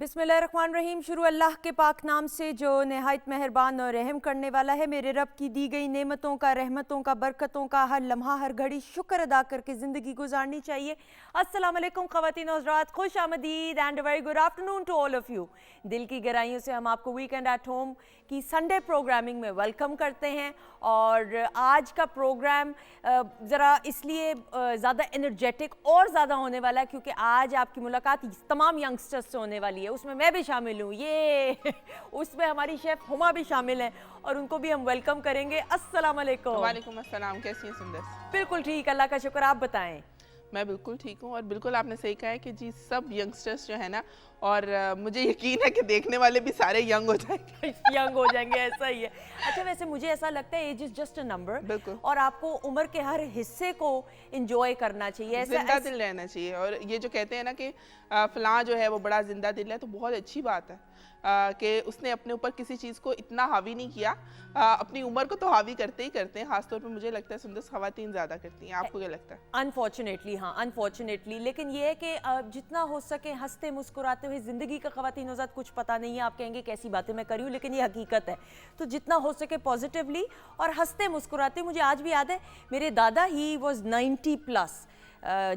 बिस्मिल्लाहिर्रहमानिर्रहीम। शुरू अल्लाह के पाक नाम से जो नहायत मेहरबान और रहम करने वाला है। मेरे रब की दी गई नेमतों का, रहमतों का, बरकतों का हर लम्हा हर घड़ी शुक्र अदा करके ज़िंदगी गुजारनी चाहिए। अस्सलाम वालेकुम ख़वातीन और हज़रात, खुश आमदीद and very good afternoon to all of you. दिल की गहराइयों से हम आपको वीकेंड एट होम की संडे प्रोग्रामिंग में वेलकम करते हैं। और आज का प्रोग्राम ज़रा इसलिए ज़्यादा एनर्जेटिक और ज़्यादा होने वाला है क्योंकि आज आपकी मुलाकात तमाम यंगस्टर्स से होने वाली है। उसमें मैं भी शामिल हूँ, ये उसमें हमारी शेफ़ हुमा भी शामिल हैं और उनको भी हम वेलकम करेंगे। अस्सलाम वालेकुम। वालेकुम अस्सलाम, कैसी हैं सुंदर? बिल्कुल ठीक, अल्लाह का शुक्र, आप बताएं। मैं बिल्कुल ठीक हूँ और बिल्कुल आपने सही कहा है कि जी सब यंगस्टर्स जो है ना, और मुझे यकीन है कि देखने वाले भी सारे यंग हो जाएंगे यंग हो जाएंगे, ऐसा ही है। अच्छा, वैसे मुझे ऐसा लगता है age is just a number, बिल्कुल, और आपको उम्र के हर हिस्से को एंजॉय करना चाहिए, जिंदा दिल रहना चाहिए। और ये जो कहते हैं ना कि फलां जो है वो बड़ा जिंदा दिल है, तो बहुत अच्छी बात है कि उसने अपने ऊपर किसी चीज़ को इतना हावी नहीं किया। अपनी उम्र को तो हावी करते ही करते हैं, खासतौर पर मुझे लगता है सुंदर ख़वातीन ज़्यादा करती हैं। आपको क्या लगता है? अनफॉर्चुनेटली, हाँ अनफॉर्चुनेटली, लेकिन ये है कि जितना हो सके हंसते मुस्कुराते हुए ज़िंदगी का ख़वातीन ज़ात कुछ पता नहीं है। आप कहेंगे कैसी बातें मैं करी हूँ, लेकिन ये हकीकत है। तो जितना हो सके पॉजिटिवली और हंसते मुस्कुराते। मुझे आज भी याद है मेरे दादा ही वॉज 90 प्लस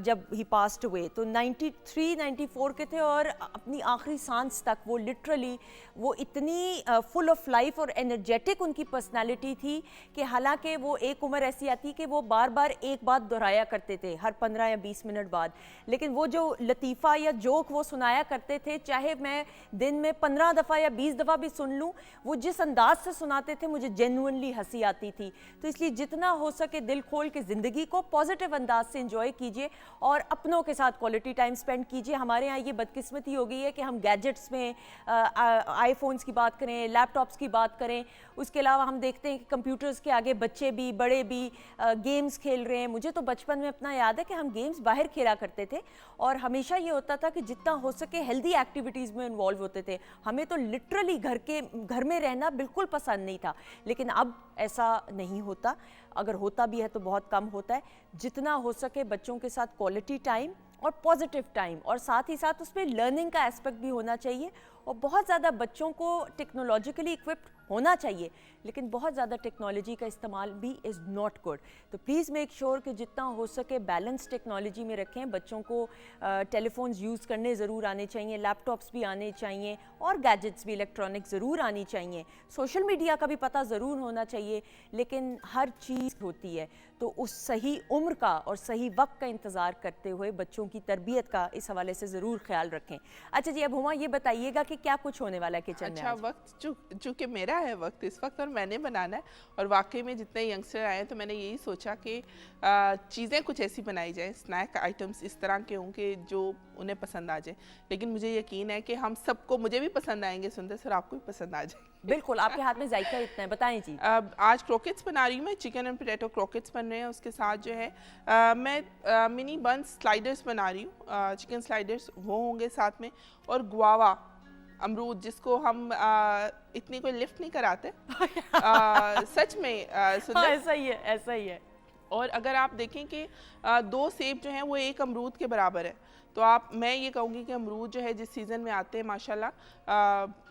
जब ही पास्ट हुए, तो 93-94 के थे और अपनी आखिरी सांस तक वो लिटरली वो इतनी फुल ऑफ लाइफ और एनर्जेटिक उनकी पर्सनालिटी थी कि हालांकि वो एक उम्र ऐसी आती कि वो बार बार एक बात दोहराया करते थे हर 15 या 20 मिनट बाद, लेकिन वो जो लतीफ़ा या जोक वो सुनाया करते थे, चाहे मैं दिन में 15 दफ़ा या 20 दफ़ा भी सुन लूँ, वो जिस अंदाज से सुनाते थे मुझे जेन्युइनली हंसी आती थी। तो इसलिए जितना हो सके दिल खोल के ज़िंदगी को पॉजिटिव अंदाज से इंजॉय कीजिए और अपनों के साथ क्वालिटी टाइम स्पेंड कीजिए। हमारे यहाँ ये बदकिस्मती हो गई है कि हम गैजेट्स में आईफोन्स की बात करें, लैपटॉप्स की बात करें, उसके अलावा हम देखते हैं कि कंप्यूटर्स के आगे बच्चे भी बड़े भी गेम्स खेल रहे हैं। मुझे तो बचपन में अपना याद है कि हम गेम्स बाहर खेला करते थे और हमेशा ये होता था कि जितना हो सके हेल्दी एक्टिविटीज़ में इन्वॉल्व होते थे। हमें तो लिटरली घर में रहना बिल्कुल पसंद नहीं था, लेकिन अब ऐसा नहीं होता। अगर होता भी है तो बहुत कम होता है। जितना हो सके बच्चों के साथ क्वालिटी टाइम और पॉजिटिव टाइम, और साथ ही साथ उसमें लर्निंग का एस्पेक्ट भी होना चाहिए। और बहुत ज़्यादा बच्चों को टेक्नोलॉजिकली इक्विप्ड होना चाहिए, लेकिन बहुत ज़्यादा टेक्नोलॉजी का इस्तेमाल भी इज़ नॉट गुड। तो प्लीज़ मेक श्योर कि जितना हो सके बैलेंस टेक्नोलॉजी में रखें। बच्चों को टेलीफोन्स यूज़ करने ज़रूर आने चाहिए, लैपटॉप्स भी आने चाहिए और गैजेट्स भी इलेक्ट्रॉनिक ज़रूर आनी चाहिए। सोशल मीडिया का भी पता ज़रूर होना चाहिए, लेकिन हर चीज़ होती है तो उस सही उम्र का और सही वक्त का इंतज़ार करते हुए बच्चों की तरबियत का इस हवाले से ज़रूर ख्याल रखें। अच्छा जी, अब हुमा ये बताइएगा कि क्या कुछ होने वाला है किचन में? अच्छा, वक्त चूँकि मेरा है वक्त इस वक्त और मैंने बनाना है, और वाकई में जितने यंगस्टर आए तो मैंने यही सोचा कि चीज़ें कुछ ऐसी बनाई जाए, स्नैक आइटम्स इस तरह के हों कि जो उन्हें पसंद आ जाए। लेकिन मुझे यकीन है कि हम सबको, मुझे भी पसंद आएंगे सुंदर सर, आपको भी पसंद आ जाए। बिल्कुल, आपके हाथ में जायका इतना है, बताएं जी। आज क्रोकेट्स बना रही हूँ मैं, चिकन एंड पोटैटो क्रोकेट्स बन रहे हैं। उसके साथ जो है मैं मिनी बंस स्लाइडर्स बना रही हूँ, चिकन स्लाइडर्स वो होंगे साथ में, और गुआवा अमरूद जिसको हम इतनी कोई लिफ्ट नहीं कराते सच में सुंदर। हाँ, ऐसा ही है, ऐसा ही है। और अगर आप देखें कि 2 सेब जो हैं वो एक अमरूद के बराबर है, तो मैं ये कहूँगी कि अमरूद जो है जिस सीज़न में आते हैं माशाल्लाह,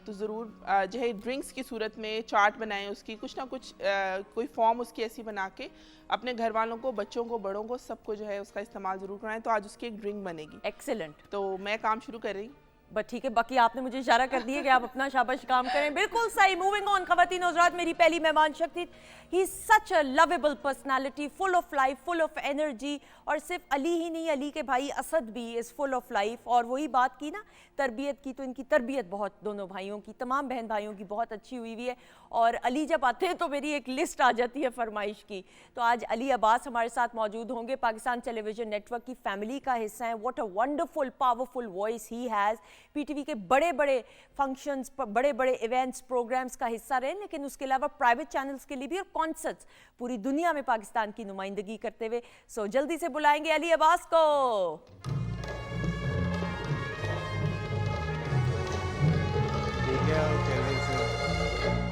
तो ज़रूर जो है ड्रिंक्स की सूरत में चाट बनाएं, उसकी कुछ ना कुछ कोई फॉर्म उसकी ऐसी बना के अपने घर वालों को, बच्चों को, बड़ों को, सबको जो है उसका इस्तेमाल ज़रूर कराएं। तो आज उसकी एक ड्रिंक बनेगी। एक्सीलेंट। तो मैं काम शुरू कर रही हूँ। बट ठीक है, बाकी आपने मुझे इशारा कर दिया कि आप अपना शाबाश काम करें। बिल्कुल सही। मूविंग ऑन, ख़वातीन और हज़रात, मेरी पहली मेहमान शख्सियत, he is such a lovable personality, full of life, full of energy. और सिर्फ अली ही नहीं, अली के भाई असद भी इज़ फुल ऑफ लाइफ। और वही बात की ना तरबियत की, तो इनकी तरबियत बहुत, दोनों भाइयों की, तमाम बहन भाइयों की बहुत अच्छी हुई है। और अली जब आते हैं तो मेरी एक लिस्ट आ जाती है फरमाइश की। तो आज अली अब्बास हमारे साथ मौजूद होंगे, पाकिस्तान टेलीविजन नेटवर्क की फैमिली का हिस्सा है। What a wonderful powerful voice he has. PTV के बड़े बड़े फंक्शंस, बड़े बड़े इवेंट्स, प्रोग्राम्स का हिस्सा रहे, लेकिन उसके अलावा प्राइवेट चैनल्स के लिए भी और कॉन्सर्ट्स पूरी दुनिया में पाकिस्तान की नुमाइंदगी करते हुए। सो जल्दी से बुलाएंगे अली अब्बास को।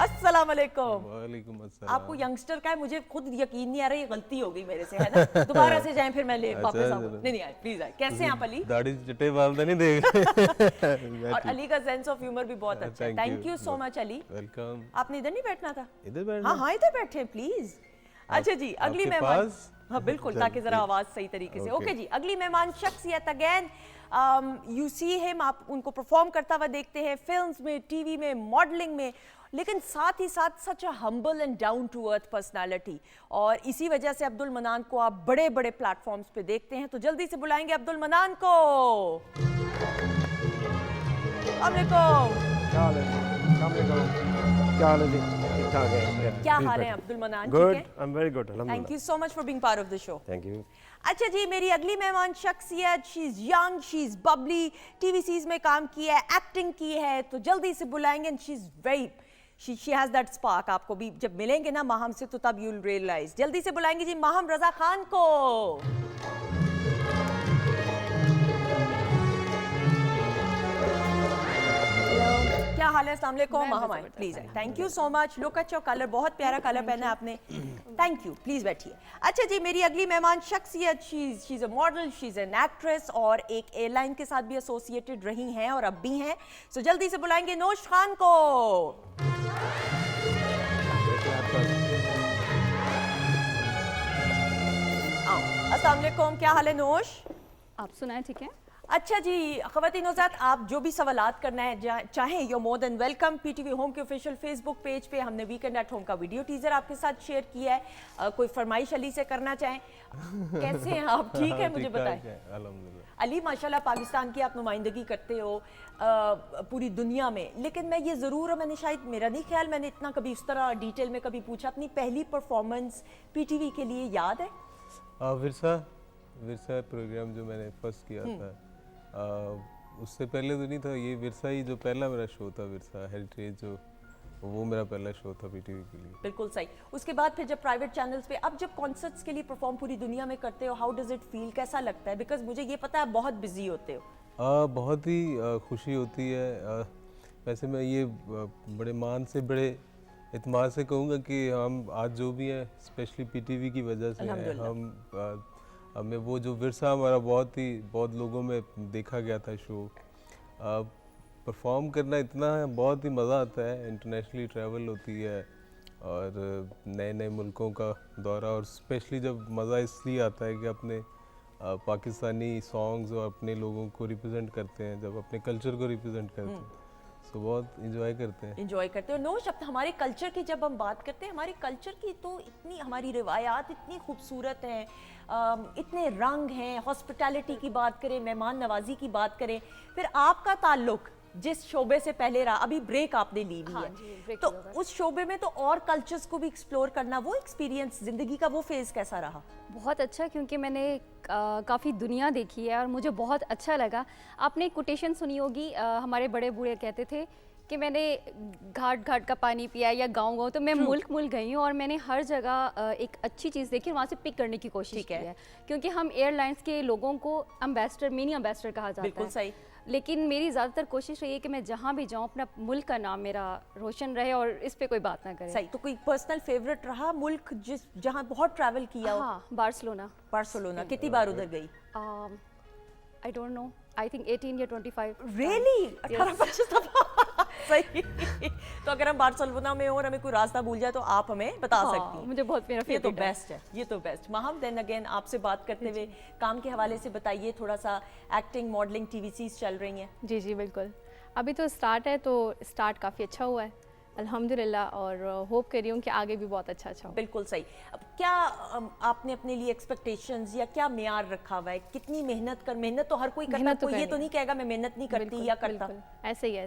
अस्सलाम अस्सलाम वालेकुम। वालेकुम अस्सलाम। आपको यंगस्टर का है, मुझे खुद यकीन नहीं आ रहा, ये गलती हो गई मेरे से, है ना? दोबारा से जाएं फिर मैं ले वापस आऊँ। चलो। नहीं आए, प्लीज आए। कैसे हैं आप अली? दाढ़ी चिट्टे बाल तो नहीं देगा। और अली का सेंस ऑफ ह्यूमर भी बहुत अच्छा है। Thank you so much Ali. Welcome. आपने इधर नहीं बैठना था? इधर बैठना? हाँ हाँ, इधर बैठे प्लीज। अच्छा जी, अगली आपके मेहमान। पास? हाँ बिल्कुल, चल, ताकि जरा ठीक। आवाज सही तरीके से। Okay. ओके जी, अगली मेहमान शख्सियत अगेन यू सी हिम, आप उनको परफॉर्म करता हुआ देखते हैं फिल्म्स में, टीवी में, मॉडलिंग में, लेकिन साथ ही साथ such a humble and down to earth personality. और इसी वजह से अब्दुल मनान को आप बड़े बड़े प्लेटफॉर्म्स पे देखते हैं। तो जल्दी से बुलाएंगे अब्दुल मनान को। अस्सलामुअलैकुम। क्या हाल है? क्या हाल है जी? ठीक ठाक है। क्या हाल है अब्दुल मनान? गुड, ठीक है, I am very good, thank अल्हम्दुलिल्लाह। You so much for being part of the show. Thank you. अच्छा जी, मेरी अगली मेहमान शख्सियत, she is young, she is bubbly, TV series में काम किया है, एक्टिंग की है, तो जल्दी से बुलाएंगे। And she is very, she has that spark. आपको भी जब मिलेंगे ना माहम से तो तब यू विल रियलाइज। जल्दी से बुलाएंगे जी माहम रजा खान को। क्या हाल है? अस्सलाम वालेकुम। माहम आए please. Thank you so much. Look at your colour, बहुत प्यारा कलर पहना है आपने। थैंक यू, प्लीज बैठिए। अच्छा जी, मेरी अगली मेहमान शख्सियत, she is a model, she is an actress और एक एयरलाइन के साथ भी एसोसिएटेड रही हैं और अब भी हैं। सो जल्दी से बुलाएंगे नोश खान को। आओ। अस्सलाम वालेकुम, क्या हाल है नोश? आप सुनाएं, ठीक है? अच्छा जी, ख़वातीन हज़रात, आप जो भी सवालात करना है चाहें, you more than welcome. PTV home के ऑफिशियल फेसबुक पेज पे हमने वीकेंड एट होम का वीडियो टीजर आपके साथ शेयर किया है। कोई फरमाइश अली से करना चाहें? कैसे हैं आप? ठीक है, मुझे बताएं। अल्हम्दुलिल्लाह। अली माशाल्लाह पाकिस्तान की आप नुमाइंदगी करते हो पूरी दुनिया में, लेकिन मैं ये ज़रूर, मैंने शायद, मेरा नहीं ख्याल मैंने इतना कभी उस तरह डिटेल में कभी पूछा, अपनी पहली परफॉर्मेंस पीटीवी के लिए याद है? विरसा प्रोग्राम जो मैंने फर्स्ट किया था, उससे पहले तो नहीं था, ये विरसा ही जो पहला मेरा शो था, विरसा हेरिटेज, जो वो मेरा पहला शो था पीटीवी के लिए। बिल्कुल सही। उसके बाद फिर जब प्राइवेट चैनल्स पे, अब जब कॉन्सर्ट्स के लिए परफॉर्म पूरी दुनिया में करते हो, हाउ डज इट फील? कैसा लगता है? बिकॉज मुझे ये पता है बहुत बिजी होते हो। बहुत ही खुशी होती है। वैसे मैं ये बड़े मान से, बड़े इत्मीनान से कहूँगा कि हम आज जो भी हैं स्पेशली पीटीवी की वजह से हैं। हम हमें वो जो विरसा हमारा बहुत लोगों में देखा गया था शो, परफॉर्म करना इतना बहुत ही मज़ा आता है। इंटरनेशनली ट्रैवल होती है और नए नए मुल्कों का दौरा, और स्पेशली जब मज़ा इसलिए आता है कि अपने पाकिस्तानी सॉन्ग्स और अपने लोगों को रिप्रेजेंट करते हैं, जब अपने कल्चर को रिप्रेजेंट करते हैं, सो बहुत इंजॉय करते हैं। इंजॉय करते हो। नोश, अब हमारे कल्चर की जब हम बात करते हैं, हमारे कल्चर की तो इतनी, हमारी रिवायात इतनी खूबसूरत हैं, इतने रंग हैं। हॉस्पिटैलिटी की बात करें, मेहमान नवाजी की बात करें, फिर आपका ताल्लुक जिस शोबे से पहले रहा, अभी ब्रेक आपने ली हुई हाँ है, जी, ब्रेक तो लिया हुआ है। उस शोबे में तो और कल्चर्स को भी एक्सप्लोर करना, वो एक्सपीरियंस, जिंदगी का वो फेज कैसा रहा? बहुत अच्छा, क्योंकि मैंने काफ़ी दुनिया देखी है और मुझे बहुत अच्छा लगा। आपने कोटेशन सुनी होगी, हमारे बड़े बूढ़े कहते थे कि मैंने घाट घाट का पानी पिया या गाँव तो मैं मुल्क गई हूँ और मैंने हर जगह एक अच्छी चीज़ देखी और वहाँ से पिक करने की कोशिश की है, क्योंकि हम एयरलाइंस के लोगों को एम्बेसडर, मिनी एम्बेसडर कहा जाता है। बिल्कुल सही। लेकिन मेरी ज़्यादातर कोशिश रही है कि मैं जहाँ भी जाऊँ अपना मुल्क का नाम मेरा रोशन रहे और इस पे कोई बात ना करे। सही। तो कोई पर्सनल फेवरेट रहा मुल्क जहाँ बहुत ट्रैवल किया हो? हाँ, बार्सिलोना। बार्सिलोना कितनी बार उधर गई? I don't know, I think 18 या 25। रियली? 18-25 दफा? सही। तो अगर हम बार्सिलोना में हो और हमें कोई रास्ता भूल जाए तो आप हमें बता सकती हैं। मुझे बहुत मेरा ये तो फेवरेट है। बेस्ट है, ये तो बेस्ट। माहम, देन अगेन आपसे बात करते हुए काम के हवाले से बताइए थोड़ा सा। एक्टिंग, मॉडलिंग, टीवी सीरीज चल रही हैं? जी जी बिल्कुल, अभी तो स्टार्ट है, तो स्टार्ट काफ़ी अच्छा हुआ है अल्हम्दुलिल्लाह, और होप कर रही हूँ कि आगे भी बहुत अच्छा हो। बिल्कुल सही। अब क्या आपने अपने लिए एक्सपेक्टेशंस या क्या मेयार रखा हुआ है? कितनी मेहनत तो हर कोई करता है, मेहनत तो कोई ये करनी तो नहीं कहेगा मैं मेहनत नहीं करती बिल्कुल, या करता। बिल्कुल। ऐसे ही है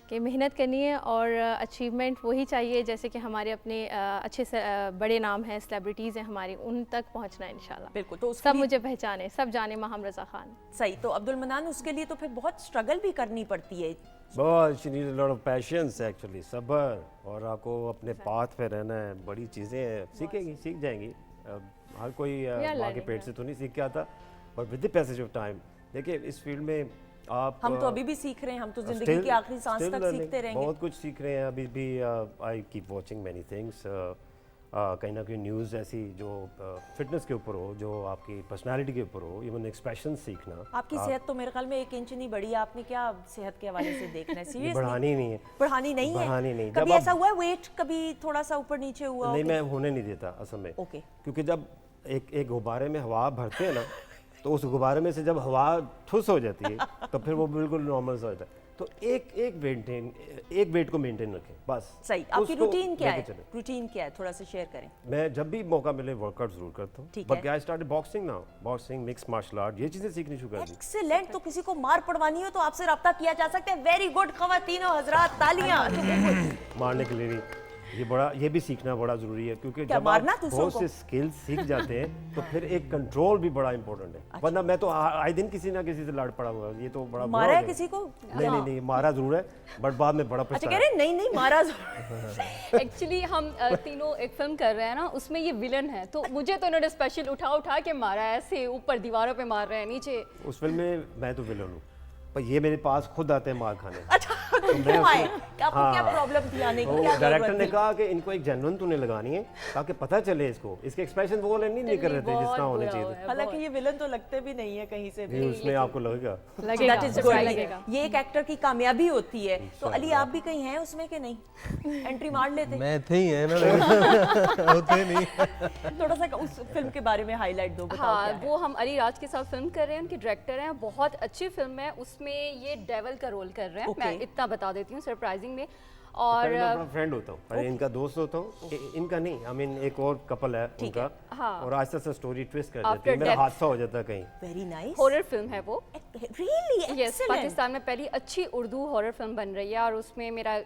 कि मेहनत करनी है और अचीवमेंट वही चाहिए, जैसे कि हमारे अपने अच्छे से बड़े नाम हैं, सेलिब्रिटीज़ हैं हमारी, उन तक पहुंचना है इंशाल्लाह। बिल्कुल। तो उसके सब लिए मुझे पहचाने, सब जाने माहम रज़ा खान। सही। तो अब्दुल मनान, उसके लिए तो फिर बहुत स्ट्रगल भी करनी पड़ती है। बहुत, she need a lot of patience actually, सब्र, और आपको अपने पाथ पे रहना है। बड़ी चीज़ें हैं, सीखेंगी, सीख जाएंगी। हर कोई माँ के पेट से तो नहीं सीख के आता, और with the passage of time. देखिए, इस फील्ड में आप हम तो अभी भी सीख रहे हैं, हम तो जिंदगी की आखिरी सांस still तक learning, सीखते रहेंगे। बहुत कुछ सीख रहे हैं अभी भी। I keep watching many things, कहीं ना कहीं न्यूज़ ऐसी जो फिटनेस के ऊपर हो, जो आपकी पर्सनालिटी के ऊपर हो, इवन एक्सप्रेशन सीखना। आपकी सेहत तो मेरे ख्याल में 1 इंच नहीं बढ़ी है, आपने क्या सेहत के हवाले से देखना है? ये सीरियसली बढ़ानी नहीं है, बढ़ानी नहीं है? बढ़ानी नहीं। कभी जब आप- ऐसा हुआ है वेट कभी थोड़ा सा ऊपर नीचे हुआ? नहीं, मैं होने नहीं देता असल में। ओके। क्योंकि जब एक गुब्बारे में हवा भरते हैं ना, तो उस गुब्बारे में से जब हवा ठुस हो जाती है तो फिर वो बिल्कुल नॉर्मल सा हो जाता है। तो एक वेट को मेंटेन रखें बस। सही। आपकी उसको रूटीन क्या है? लेके चलें। रूटीन क्या है, थोड़ा सा शेयर करें। मैं जब भी मौका मिले वर्कआउट जरूर करता हूँ। ठीक बट है। I started boxing now, boxing, mix martial art, ये चीजें सीखनी शुरू कर दी। एक्सीलेंट। तो किसी को मार पड़वानी हो तो आपसे रब्ता किया जा सकता है। वेरी गुड खवातीनो हजरात, तालियां। मारने के लिए भी ये भी सीखना बड़ा जरूरी है, क्योंकि क्या जब मारना आप दूसरों बहुत को? से स्किल्स सीख जाते हैं तो फिर एक कंट्रोल भी बड़ा इंपॉर्टेंट है। वरना मैं तो आए दिन किसी ना किसी से लड़ पड़ा हुआ, ये तो बड़ा बुरा मारा हो है गया। किसी को? नहीं, मारा जरूर है, बट बाद में बड़ा अच्छा पछताया। कह रहे हैं, नहीं नहीं मारा जरूर। एक्चुअली हम तीनों एक फिल्म कर रहे हैं ना, उसमें ये विलन है, तो मुझे तो इन्होंने स्पेशल उठा के मारा है, ऐसे ऊपर दीवारों पे मार रहे हैं, नीचे। उस फिल्म में मैं तो विलन हूँ, पर ये मेरे पास खुद आते हैं मार खाने। अच्छा क्यों आए? आपको क्या हाँ। प्रॉब्लम थी आने की? तो क्या डायरेक्टर जरूरत ने थी? कहा कि इनको एक जेन्युइन तूने लगानी है ताकि पता चले इसको, इसके एक्सप्रेशन वो नहीं कर रहे थे जिस तरह होने चाहिए थे। हालांकि ये विलन तो लगते भी नहीं है कहीं से भी। नहीं, उसमें आपको लगेगा। लगेगा, That is सबको good. लगेगा। ये एक एक्टर की कामयाबी होती है। तो अली आप भी कहीं हैं उसमें कि नहीं? एंट्री मार लेते? मैं थे ही है ना, लेकिन होते नहीं। थोड़ा सा उस फिल्म के बारे में हाईलाइट दो, बताओ हाँ, क्या है? वो हम अली राज के साथ फिल्म कर रहे हैं, उनके डायरेक्टर हैं, बहुत अच्छी फिल्म है। उसमें ये डेविल का रोल कर रहे हैं। Okay. मैं इतना बता देती हूँ सरप्राइजिंग में। और पहले मैं अपना फ्रेंड होता हूँ, पहले इनका दोस्त होता हूँ। इनका नहीं, आई मीन एक और कपल है उनका। हाँ। और आहिस्ता से स्टोरी ट्विस्ट कर After जाती है, मेरा death. हादसा हो जाता है कहीं। Very nice. हॉरर फिल्म है वो। Really yes, excellent. पाकिस्तान में पहली अच्छी उर्दू हॉरर फिल्म बन रही है और उसमें मेरा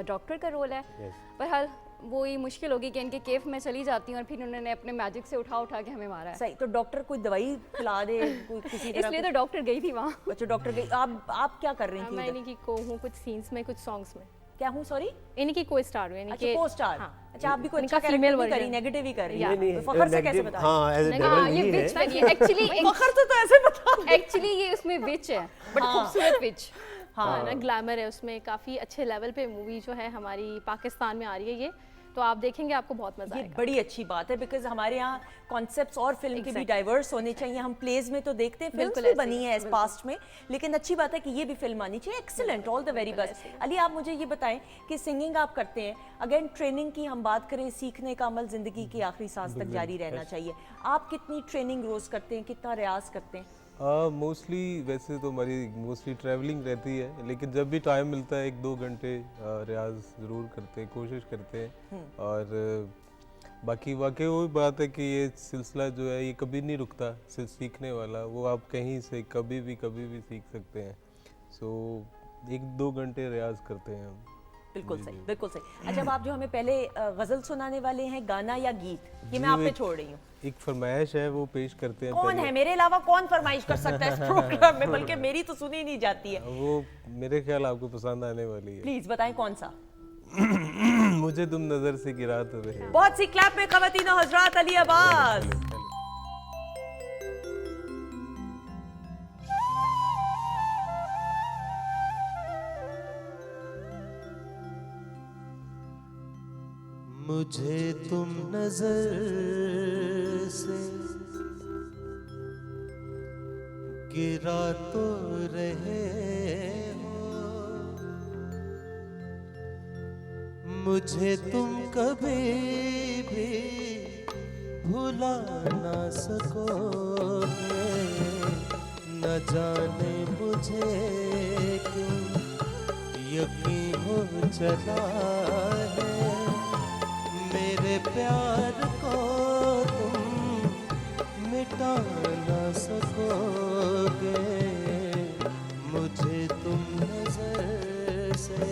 डॉक्टर का रोल है। Yes. बहरहाल वो ही मुश्किल होगी कि इनके केफ में चली जाती हूँ और फिर उन्होंने अपने मैजिक से उठा के हमें मारा है। सही। तो डॉक्टर कोई दवाई खिला दे, कोई किसी तरह इसलिए तो डॉक्टर गई थी वहाँ। अच्छा डॉक्टर गई। आप क्या कर रही थी मैं उधर? इन्हीं की को हूँ कुछ सीन्स में, कुछ सॉन्ग्स में। क्या हूँ? सॉरी। इन्हीं की को स्टार हूँ, यानी अच्छा कि को स्टार। हाँ। अच्छा आप भी कोई इनका अच्छा female कैरेक्टर नहीं करी, version। नेगेटिव ही कर रही नहीं, है। फखर से कैसे negative- बता? हाँ, as a नहीं, devil हाँ, ये ही विच है। बनी है एक्चुअली। फखर तो ऐसे बता। एक्चुअली ये उसमें विच है, बट खूबसूरत विच। हाँ ना, ग्लैमर है उसमें, काफ़ी अच्छे लेवल पे मूवी जो है हमारी पाकिस्तान में आ रही है ये, तो आप देखेंगे आपको बहुत मजा ये आएगा। बड़ी अच्छी बात है, बिकॉज हमारे यहाँ कॉन्सेप्ट्स और फिल्म के भी Exactly. डाइवर्स होने चाहिए। हम प्लेज में तो देखते हैं, फिल्म्स बिल्कुल भी ऐसे बनी ही, है इस पास्ट में, लेकिन अच्छी बात है कि ये भी फिल्म आनी चाहिए। Excellent, all the very best. Ali आप मुझे ये बताएं कि सिंगिंग आप करते हैं, अगेन ट्रेनिंग की हम बात करें, सीखने का अमल जिंदगी की आखिरी सांस तक जारी रहना चाहिए। आप कितनी ट्रेनिंग रोज करते हैं, कितना रियाज करते हैं? मोस्टली वैसे तो हमारी मोस्टली ट्रैवलिंग रहती है, लेकिन जब भी टाइम मिलता है 1-2 घंटे रियाज ज़रूर करते हैं, कोशिश करते हैं। और बाकी वाकई वही बात है कि ये सिलसिला जो है ये कभी नहीं रुकता, सिर्फ सीखने वाला, वो आप कहीं से कभी भी सीख सकते हैं। सो 1-2 घंटे रियाज करते हैं हम। बिल्कुल सही, बिल्कुल सही। अच्छा अब आप जो हमें पहले गजल सुनाने वाले हैं, गाना या गीत, ये मैं जी, आप पे एक- छोड़ रही हूँ। एक फरमाइश है, वो पेश करते हैं कौन पहले। है मेरे अलावा, कौन फरमाइश कर सकता है इस प्रोग्राम में? बल्कि मेरी तो सुनी नहीं जाती है। वो मेरे ख्याल आपको पसंद आने वाली है। प्लीज बताएं कौन सा। मुझे तुम नजर से गिरा तो रहे। बहुत सी क्लैप में खवातीनो हजरात, अली अब्बास। मुझे तुम नजर से गिरा तो रहे हो, मुझे तुम कभी भी भुला ना सकोगे। न जाने मुझे क्यों यकीन हो चला है, मेरे प्यार को तुम मिटा ना सकोगे। मुझे तुम नजर से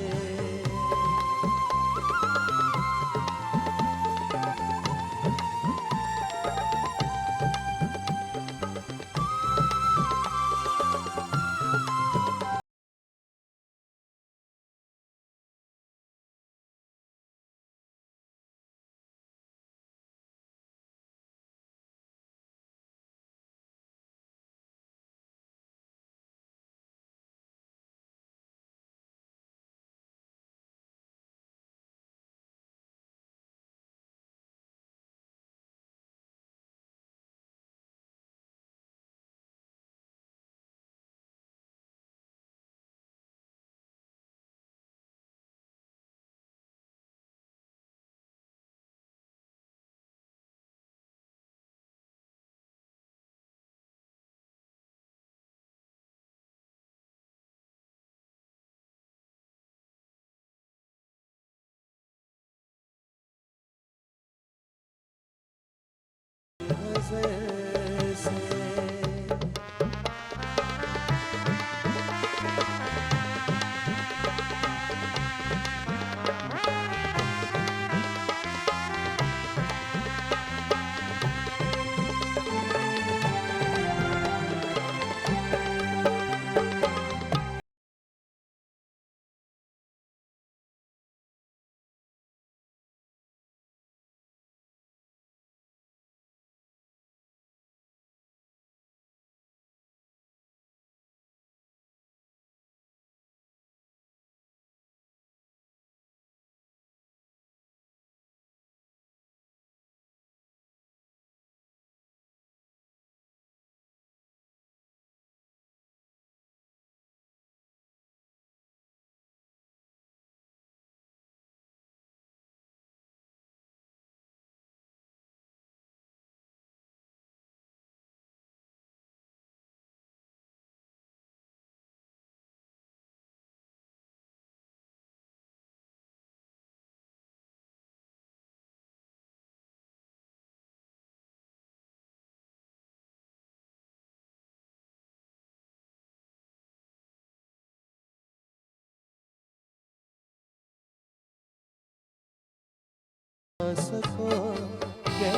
ना सकोगे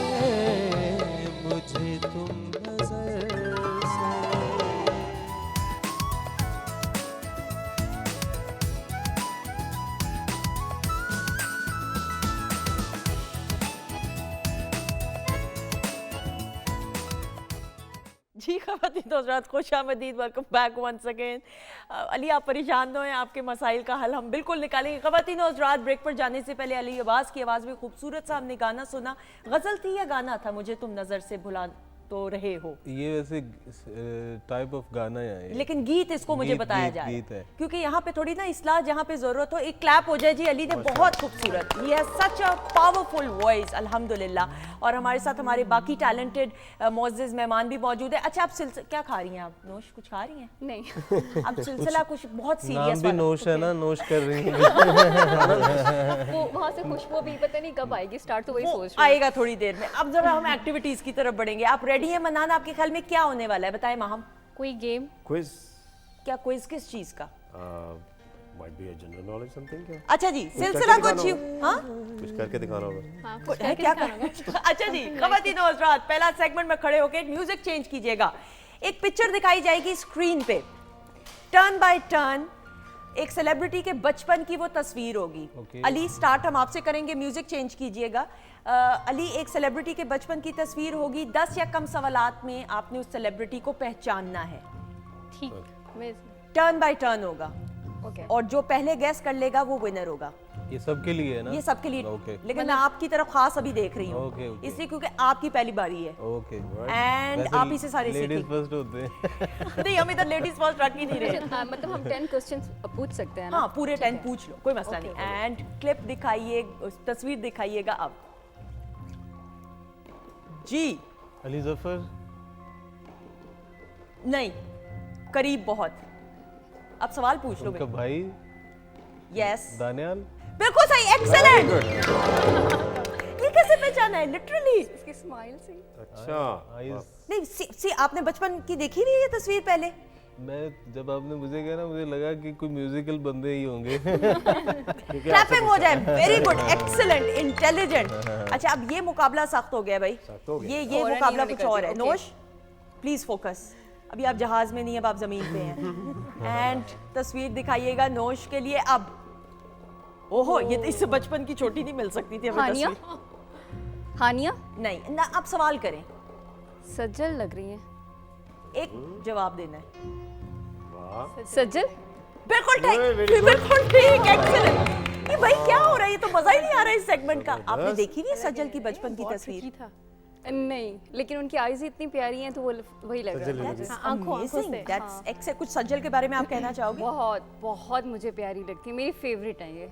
मुझे तुम नजर से। जी ख़वातीन तो हज़रात, खुश आमदीद, welcome back once again. Ali आप परेशान न हैं, आपके मसाइल का हल हम बिल्कुल निकालेंगे। ख़वातीन तो हज़रात, ब्रेक पर जाने से पहले अली अब्बास की आवाज़ में खूबसूरत सा हमने गाना सुना। गज़ल थी या गाना था, मुझे तुम नज़र से भुला तो रहे हो? ये वैसे टाइप ऑफ गाना है, लेकिन गीत इसको मुझे बताया गीत जाए, है। क्योंकि यहाँ पे थोड़ी ना इस्लाह जहाँ पे ज़रूरत हो। एक क्लैप हो जाए जी, अली ने बहुत खूबसूरत, ये है सच अ पावरफुल वॉइस, अल्हम्दुलिल्लाह। और हमारे साथ हमारे बाकी टैलेंटेड मुअज़्ज़िज़ मेहमान भी मौजूद है। अच्छा, आप क्या खा रही हैं आप? नोश कुछ खा रही हैं? नहीं। अब सिलसिला कुछ बहुत नाम सीरियस भी नोश है ना, नोश कर रही है। वो वहाँ से खुशबू अभी पता नहीं कब आएगी, स्टार्ट तो वही सोच रही हूँ। आएगा थोड़ी देर में। अब जरा हम एक्टिविटीज की तरफ बढ़ेंगे। आप रेडी हैं मनान? आपके ख्याल में क्या होने वाला है, बताएं माहम। कोई गेम? क्विज क्या क्विज? किस चीज का? Might be a general knowledge something. क्या अच्छा जी, सिलसिला कुछ हाँ कुछ करके दिखाना होगा। हाँ, कुछ है क्या कर? अच्छा जी, ख़वातीन और हज़रात, पहला सेगमेंट में खड़े होकर म्यूजिक चेंज कीजिएगा। एक पिक्चर दिखाई जाएगी स्क्रीन पे, टर्न बाय टर्न एक सेलिब्रिटी के बचपन की वो तस्वीर होगी। Okay. अली स्टार्ट हम आपसे करेंगे, म्यूजिक चेंज कीजिएगा। अली, एक सेलिब्रिटी के बचपन की तस्वीर होगी, 10 या कम सवालात में आपने उस सेलिब्रिटी को पहचानना है। ठीक, मैं टर्न बाय टर्न होगा, ओके। और जो पहले गैस कर लेगा वो विनर होगा। ये सबके लिए है ना? ये सबके लिए, ओके लेकिन मैं आपकी तरफ खास अभी देख रही हूँ, ओके, ओके। इसलिए क्योंकि आपकी पहली बारी है। ओके। एंड वैसे आप ही से सारे लेडीज सीखेंगे। फर्स्ट होते हैं। नहीं, हम इधर लेडीज फर्स्ट रख ही नहीं रहे। हाँ, मतलब हम 10 क्वेश्चंस पूछ सकते हैं ना? हाँ, पूरे 10 पूछ लो, कोई मसला नहीं। एंड क्लिप दिखाइए, तस्वीर दिखाइएगा अब जी। अली जफर। नहीं, करीब बहुत। अब सवाल पूछ लो। उनका भाई यस, दानियाल। बिल्कुल सही, एक्सेलेंट। ये कैसे पहचाना है? लिटरली इसकी स्माइल से। अच्छा, आइज। नहीं, सी आपने बचपन की देखी नहीं ये तस्वीर पहले? मैं जब आपने मुझे कहा ना, मुझे लगा कि कोई म्यूजिकल बंदे ही होंगे। क्लैपिंग हो जाए। Very good, excellent, intelligent. अच्छा, अब ये मुकाबला सख्त हो गया भाई। हो गया। ये और मुकाबला नहीं कुछ और है। होने नोश प्लीज फोकस। अभी आप जहाज में नहीं, अब आप जमीन पे हैं। एंड तस्वीर दिखाइएगा नोश के लिए अब। ओहो, ये तो इससे बचपन की छोटी नहीं मिल सकती थी हमें हानिया? तस्वीर। हानिया? नहीं ना, आप सवाल करें, सज्जल लग रही है। एक जवाब देना है। सज्जल? बिल्कुल ठीक, very good. बिल्कुल ठीक, एक्सीलेंट। ये भाई क्या हो रहा है? ये तो मजा ही नहीं आ रहा है इस सेगमेंट का। आपने देखी नहीं है सज्जल की बचपन की तस्वीर? की था। नहीं, लेकिन उनकी आईज इतनी प्यारी हैं तो वो वही लग रहा है। हाँ, आंखों से। That's excel. कुछ सज्जल के बारे में आप कहना चाहोगे? बहुत बहुत मुझे प्यारी लगती है, मेरी फेवरेट है ये।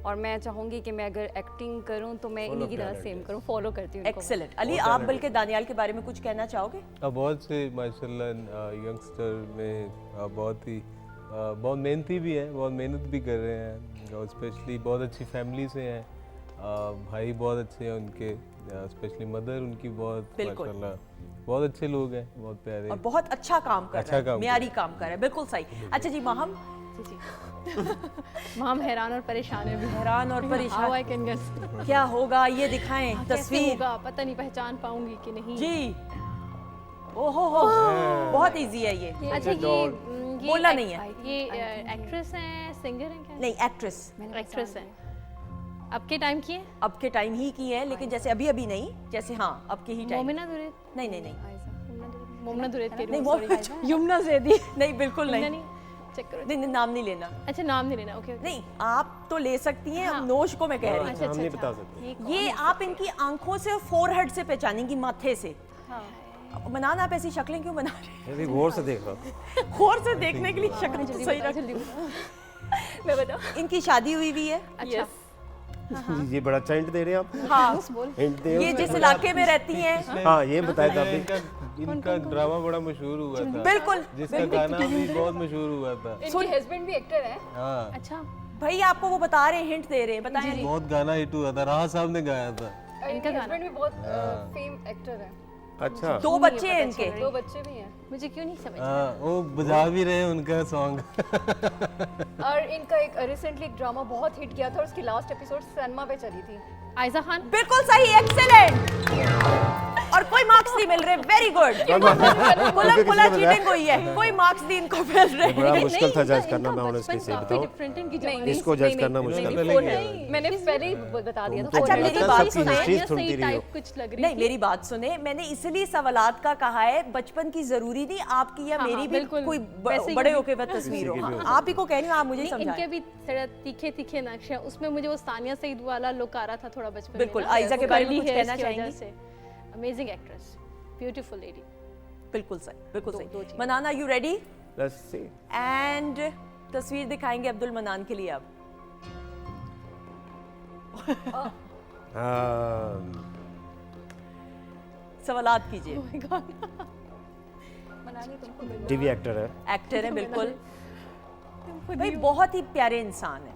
और मैं चाहूंगी कि मैं अगर एक्टिंग करूं तो मैं इन्हीं की तरह सेम करूं, फॉलो करती हूं इनको। एक्सेलेंट। अली, आप बल्कि दानियाल के बारे में कुछ कहना चाहोगे? बहुत से माशाल्लाह यंगस्टर में बहुत मेहनती भी हैं, बहुत मेहनत भी कर रहे हैं, और स्पेशली बहुत अच्छी फैमिली से हैं। भाई बहुत अच्छे हैं उनके, स्पेशली मदर उनकी बहुत बिल्कुल। माशाल्लाह बहुत अच्छे लोग हैं, बहुत प्यारे। और बहुत अच्छा काम कर अच्छा रहा है, काम मियारी काम कर रहा है। बिल्कुल सही। अच्छा जी, माहम। हम हैरान और परेशान है। हैरान और How I परेशान, can guess. क्या होगा ये दिखाएं कैसे तस्वीर होगा पता नहीं, पहचान पाऊंगी कि नहीं। जी। ओहो हो, बहुत इजी है ये। अच्छा, ये बोलना नहीं है। ये एक्ट्रेस हैं, सिंगर हैं क्या? नहीं, एक्ट्रेस। एक्ट्रेस हैं। अब के टाइम की है? अब के टाइम ही की है, लेकिन जैसे अभी अभी नहीं, जैसे हाँ अब के ही टाइम। मोमिना दुरेद? नहीं नहीं नहीं मोमिना दुरेद के नहीं, रूप। यमुना ज़ैदी नहीं, बिल्कुल नहीं। नहीं, चेक करो। नहीं, नाम नहीं लेना। अच्छा, नाम नहीं लेना। ओके, नहीं, आप तो ले सकती हैं, हाँ। नोश को मैं कह रही अच्छा, हम नहीं अच्छा, बता अच्छा। सकते। हूँ। ये आप इनकी आंखों से, फोरहेड से पहचानेंगी, माथे से। हाँ। मनान, आप ऐसी शक्लें क्यों बना रहे मैं भी गौर से देख रहा था। हैं? गौर से देखने के लिए शक्ल तो सही रख। जल्दी बताओ। मैं बताऊं? इनकी शादी हुई हुई है। अच्छा, ये बड़ा अच्छा हिंट दे रहे हैं आप। हाँ, हिंट दे। ये जिस इलाके में रहती हैं। हाँ, ये बताया था इनका ड्रामा बड़ा मशहूर हुआ था, बिल्कुल, जिसका गाना भी बहुत मशहूर हुआ था। इनके हस्बैंड भी एक्टर हैं। हाँ, अच्छा। भाई आपको वो बता रहे हैं, हिंट दे रहे हैं, बताएं। बहुत गाना हिट हुआ था, राह साहब ने गाया था। इनके हस्बैंड भी बहुत फेम एक्टर हैं। अच्छा, 2 बच्चे हैं इनके। 2 बच्चे भी हैं। मुझे क्यों नहीं समझ? हाँ, वो बजा भी रहे हैं उनका सॉन्ग। और इनका एक रिसेंटली एक ड्रामा बहुत हिट किया था और उसकी लास्ट एपिसोड सिनेमा पे चली थी। आयजा खान। बिल्कुल सही, एक्सेलेंट। और कोई मार्क्स नहीं मिल रहे, वेरी गुड। कुलम कुला चीटिंग हुई है, कोई मार्क्स नहीं इनको मिल रहे। बड़ा मुश्किल था जज करना, मैं ऑनेस्टली से बताऊं, इसको जज करना मुश्किल है। मैंने पहले ही बता दिया था। अच्छा, मेरी बात सुने, सही टाइप कुछ लग रही नहीं मेरी बात सुने, मैंने इसलिए सवालात का कहा है, बचपन की जरूरी नहीं, आपकी या मेरी भी बिल्कुल, कोई वैसे ही बड़े कभी- होके वह तस्वीर हो। किसी की भी हाँ, हो आप ही को कह रही हूँ, आप मुझे नहीं, इनके समझाएं। भी थोड़ा तीखे तीखे नक्शे हैं, उसमें मुझे वो सानिया सईद वाला लुक आ रहा था थोड़ा बचपन में बिल्कुल, ना। आयजा के वो बारे में curly कुछ hairs कहना की वजह चाहेंगी? से। Amazing actress, beautiful lady. बिल्कुल सही, बिल्कुल दो सही। चीज़ें। मनाना, you ready? Let's see. And तस्वीर दिखाएंगे अब्दुल मनान के लिए अब। सवालात कीजिए। टीवी एक्टर है। एक्टर है बिल्कुल, भाई बहुत ही प्यारे इंसान है,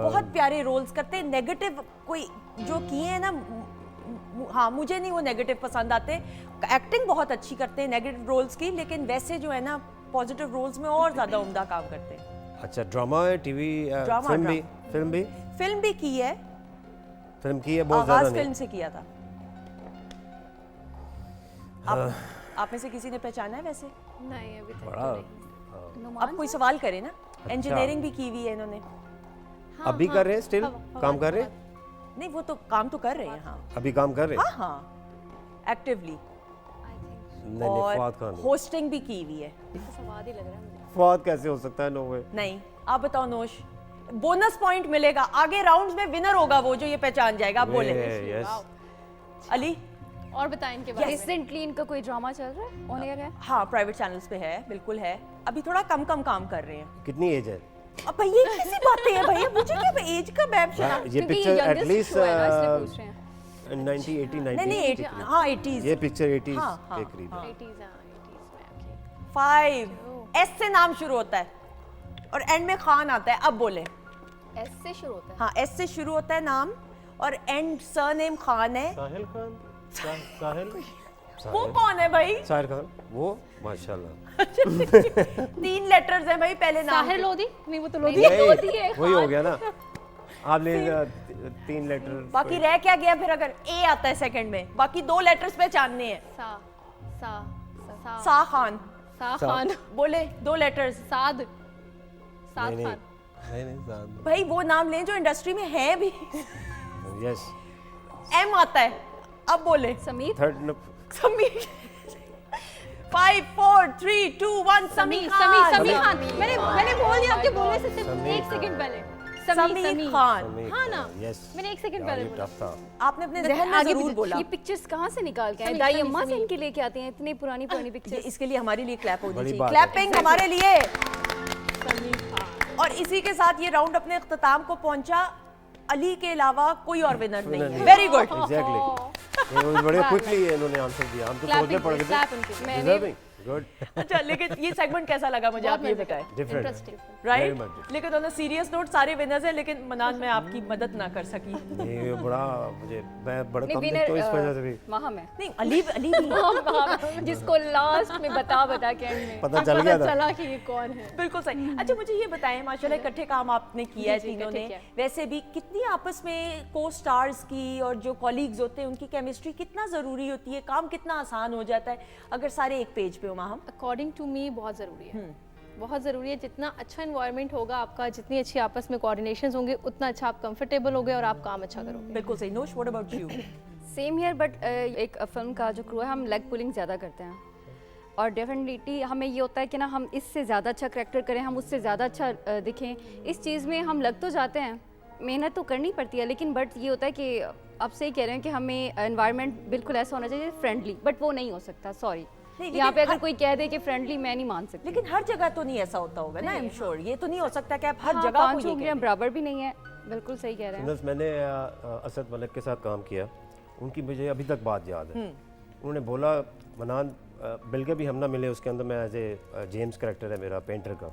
बहुत प्यारे रोल्स करते हैं। नेगेटिव कोई जो किए हैं ना, हाँ मुझे नहीं वो नेगेटिव पसंद आते। एक्टिंग बहुत अच्छी करते हैं नेगेटिव रोल्स की, लेकिन वैसे जो है ना पॉजिटिव रोल्स में और ज्यादा उम्दा काम करते हैं। अच्छा, ड्रामा है, टीवी, ड्रामा, फिल्म भी, ड्रामा। फिल्म भी की है, फिल्म की है, बहुत आगाज ज्यादा फिल्म नहीं। से किया था। आप में से किसी ने पहचाना है वैसे? नहीं अभी तक बड़ा तो नहीं। आप कोई सवाल करें ना। इंजीनियरिंग भी की हुई है इन्होंने। अभी कर रहे हैं, स्टिल काम कर रहे हैं, नहीं वो तो काम तो कर रहे हैं, हाँ अभी काम कर रहे हैं। हाँ हाँ एक्टिवली। नहीं, और फवाद खान है। होस्टिंग भी की हुई है। स्वाद ही लग रहा है मुझे। फवाद कैसे हो सकता है? नो वे। नहीं, आप बताओ नोश। बोनस पॉइंट मिलेगा, आगे राउंड्स में विनर होगा वो जो ये पहचान जाएगा। आप बोले यस। अली। और बताएं इनके बारे में। रिसेंटली इनका कोई ड्रामा चल रहा है, ऑन एयर है? हाँ प्राइवेट चैनल्स पे है, बिल्कुल है। अभी थोड़ा कम कम काम कर रहे हैं। कितनी एज है? अब भाई ये कैसी बातें हैं भैया, मुझे क्या एज का मैप सुना। ये क्योंकि पिक्चर youngest एटलीस्ट show है ना, इसलिए पूछ रहे हैं। 90 80 नहीं 90 नहीं, हाँ 80s। ये पिक्चर 80s हाँ, हाँ, के करीब है। 80s में, ओके। 5 एस से नाम शुरू होता है और एंड में खान आता है। अब बोले। एस से शुरू होता है। हाँ एस से शुरू होता है नाम और एंड सरनेम खान है। साहिल खान, साहिल, वो कौन है भाई? साहिल खान, वो माशाल्लाह 3 लेटर्स हैं भाई पहले नाम साहिर के। लोधी? नहीं वो तो लोधी वही होती है, वही हो गया ना। आपने 3 लेटर। बाकी रह क्या गया फिर? अगर ए आता है सेकंड में, बाकी 2 लेटर्स पहचानने हैं। सा सा सा सा खान सा खान, बोले 2 लेटर्स। साद, साद नहीं, खान। नहीं साथ भाई वो नाम लें जो इंडस्ट्री में है भी। यस। एम आता है। अब बोले। समीर। थर्ड समीर। 5 4 3 2 1 समीर समीर समीर खान। खान। मैंने बोल दिया आपके बोलने से सिर्फ समीर 1 सेकंड पहले। समीर खान। हाँ ना, यस। मैंने 1 सेकंड पहले बोला। टफ था। आपने अपने जहन में आगे जरूर बोला। ये पिक्चर्स कहाँ से निकाल के आए? समीर, दाई समीर, अम्मा से समीर। इनके लेके आते हैं इतनी पुरानी पुरानी ये पिक्चर्स। इसके लिए हमारे लिए क्लैप होनी बड़ी चाहिए। बात है। क्लैपिंग हमारे लिए। समीर खान। और इसी के साथ ये राउंड अपने इख्तिताम को पहुंचा। अली के अलावा कोई और विनर नहीं है। नहीं। Very good. एग्जैक्टली। ये बड़े क्विकली इन्होंने आंसर दिया, हम तो सोचने पड़ गए क्लैप उनके थे। लिए। डिजर्विंग, गुड, अच्छा लेकिन ये सेगमेंट कैसा लगा मुझे आप ये बताएं। Different. Interesting. Right Very much. लेकिन ऑन सीरियस नोट सारे विनर्स हैं, लेकिन मनान में आपकी मदद ना कर सकी। ये बड़ा मुझे, मैं बड़ा नहीं कम देखता हूँ इस वजह से भी माहम है। नहीं अली भी जिसको लास्ट में बता के एंड में पता चल गया था। चला कि ये कौन है। बिल्कुल सही। अच्छा मुझे ये बताएं, माशाल्लाह इकट्ठे काम आपने किया है जी, तीनों इकट्ठे ने। किया। वैसे भी कितनी आपस में को स्टार्स की और जो कॉलीग्स होते हैं उनकी केमिस्ट्री कितना ज़रूरी होती है? काम कितना आसान हो जाता है अगर सारे एक पेज पे हो? माहम अकॉर्डिंग टू मी बहुत ज़रूरी है, बहुत ज़रूरी है। जितना अच्छा इन्वायरमेंट होगा आपका, जितनी अच्छी आपस में कोऑर्डिनेशंस होंगे, उतना अच्छा आप कंफर्टेबल होगे और आप काम अच्छा करोगे। बिल्कुल सही। Nosh what about you? Same here but एक फिल्म का जो क्रू है हम लेग पुलिंग ज़्यादा करते हैं और डेफिनेटली हमें ये होता है कि ना हम इससे ज़्यादा अच्छा करैक्टर करें, हम उससे ज़्यादा अच्छा दिखें। इस चीज़ में हम लग तो जाते हैं, मेहनत तो करनी पड़ती है, लेकिन बट ये होता है कि आप सही कह रहे हैं कि हमें एनवायरनमेंट बिल्कुल ऐसा होना चाहिए फ्रेंडली, बट वो नहीं हो सकता। सॉरी, नहीं, यहाँ लेकिन पे अगर हर- कोई कह दे कि फ्रेंडली, मैं नहीं मान सकती। लेकिन हर जगह तो नहीं ऐसा होता होगा ना। आई एम श्योर ये तो नहीं हो सकता कि आप हर हाँ, जगह को 5 ये उंगलियां कहें। बराबर भी नहीं है। बिल्कुल सही कह रहे हैं। सुनस, मैंने असद मलिक के साथ काम किया, उनकी मुझे अभी तक बात याद है। उन्होंने बोला, मनान बिल्कुल भी हम ना मिले, उसके अंदर मैं एज ए जेम्स कैरेक्टर है मेरा पेंटर का,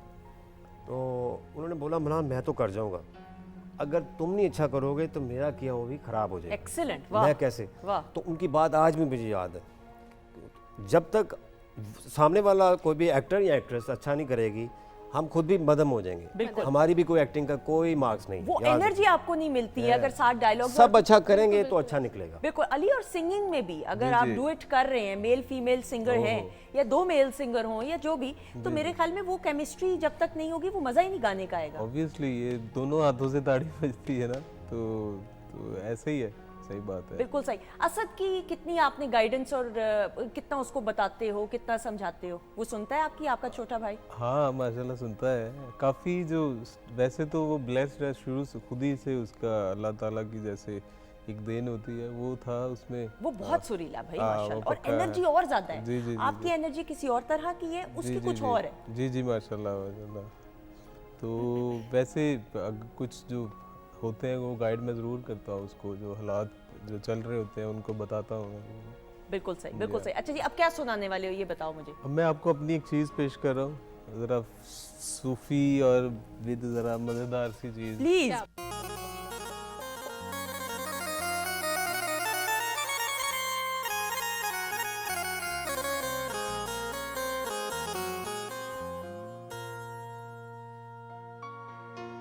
तो उन्होंने बोला मनान मैं तो कर जाऊंगा, अगर तुम नहीं अच्छा करोगे तो मेरा किया वो भी खराब हो जाएगा। एक्सीलेंट, वाह मैं कैसे? वाह। तो उनकी बात आज भी मुझे याद है। जब तक सामने वाला कोई भी एक्टर या एक्ट्रेस अच्छा नहीं करेगी, हम खुद भी मदम हो जाएंगे। बिल्कुल। हमारी भी कोई एक्टिंग का कोई मार्क्स नहीं, वो याद एनर्जी आपको नहीं मिलती है अगर 7 डायलॉग सब अच्छा करेंगे तो अच्छा निकलेगा। बिल्कुल। अली, और सिंगिंग में भी अगर जी, आप जी। डुएट कर रहे हैं, मेल फीमेल सिंगर हैं या 2 मेल सिंगर हों या जो भी, तो मेरे ख्याल में वो केमिस्ट्री जब तक नहीं होगी वो मजा ही नहीं गाने का आएगा। ऑब्वियसली ये दोनों हाथों से ताड़ी बजती है ना, तो ऐसे ही है, सही बात है। बिल्कुल सही। असद की कितनी आपने गाइडेंस और कितना उसको बताते हो, कितना समझाते हो? वो सुनता है आपका छोटा भाई? हाँ माशाल्लाह सुनता है काफ़ी। जो वैसे तो वो ब्लेस्ड है शुरू से, खुद ही से उसका अल्लाह ताला की जैसे एक देन होती है वो था उसमें। वो बहुत सुरीला भाई हाँ, माशाल्लाह, वो और पक्का है। एनर्जी और ज्यादा है। जी, जी, जी, आपकी एनर्जी किसी और तरह की है, उसकी जी, कुछ जी, और है। जी जी माशाल्लाह माशाल्लाह। तो वैसे कुछ जो होते हैं वो गाइड मैं ज़रूर करता हूँ उसको, जो हालात जो चल रहे होते हैं उनको बताता हूँ। बिल्कुल सही, बिल्कुल सही। अच्छा जी, अब क्या सुनाने वाले हो ये बताओ मुझे। अब मैं आपको अपनी एक चीज़ पेश कर रहा हूँ, ज़रा सूफ़ी और विद ज़रा मज़ेदार सी चीज़। प्लीज।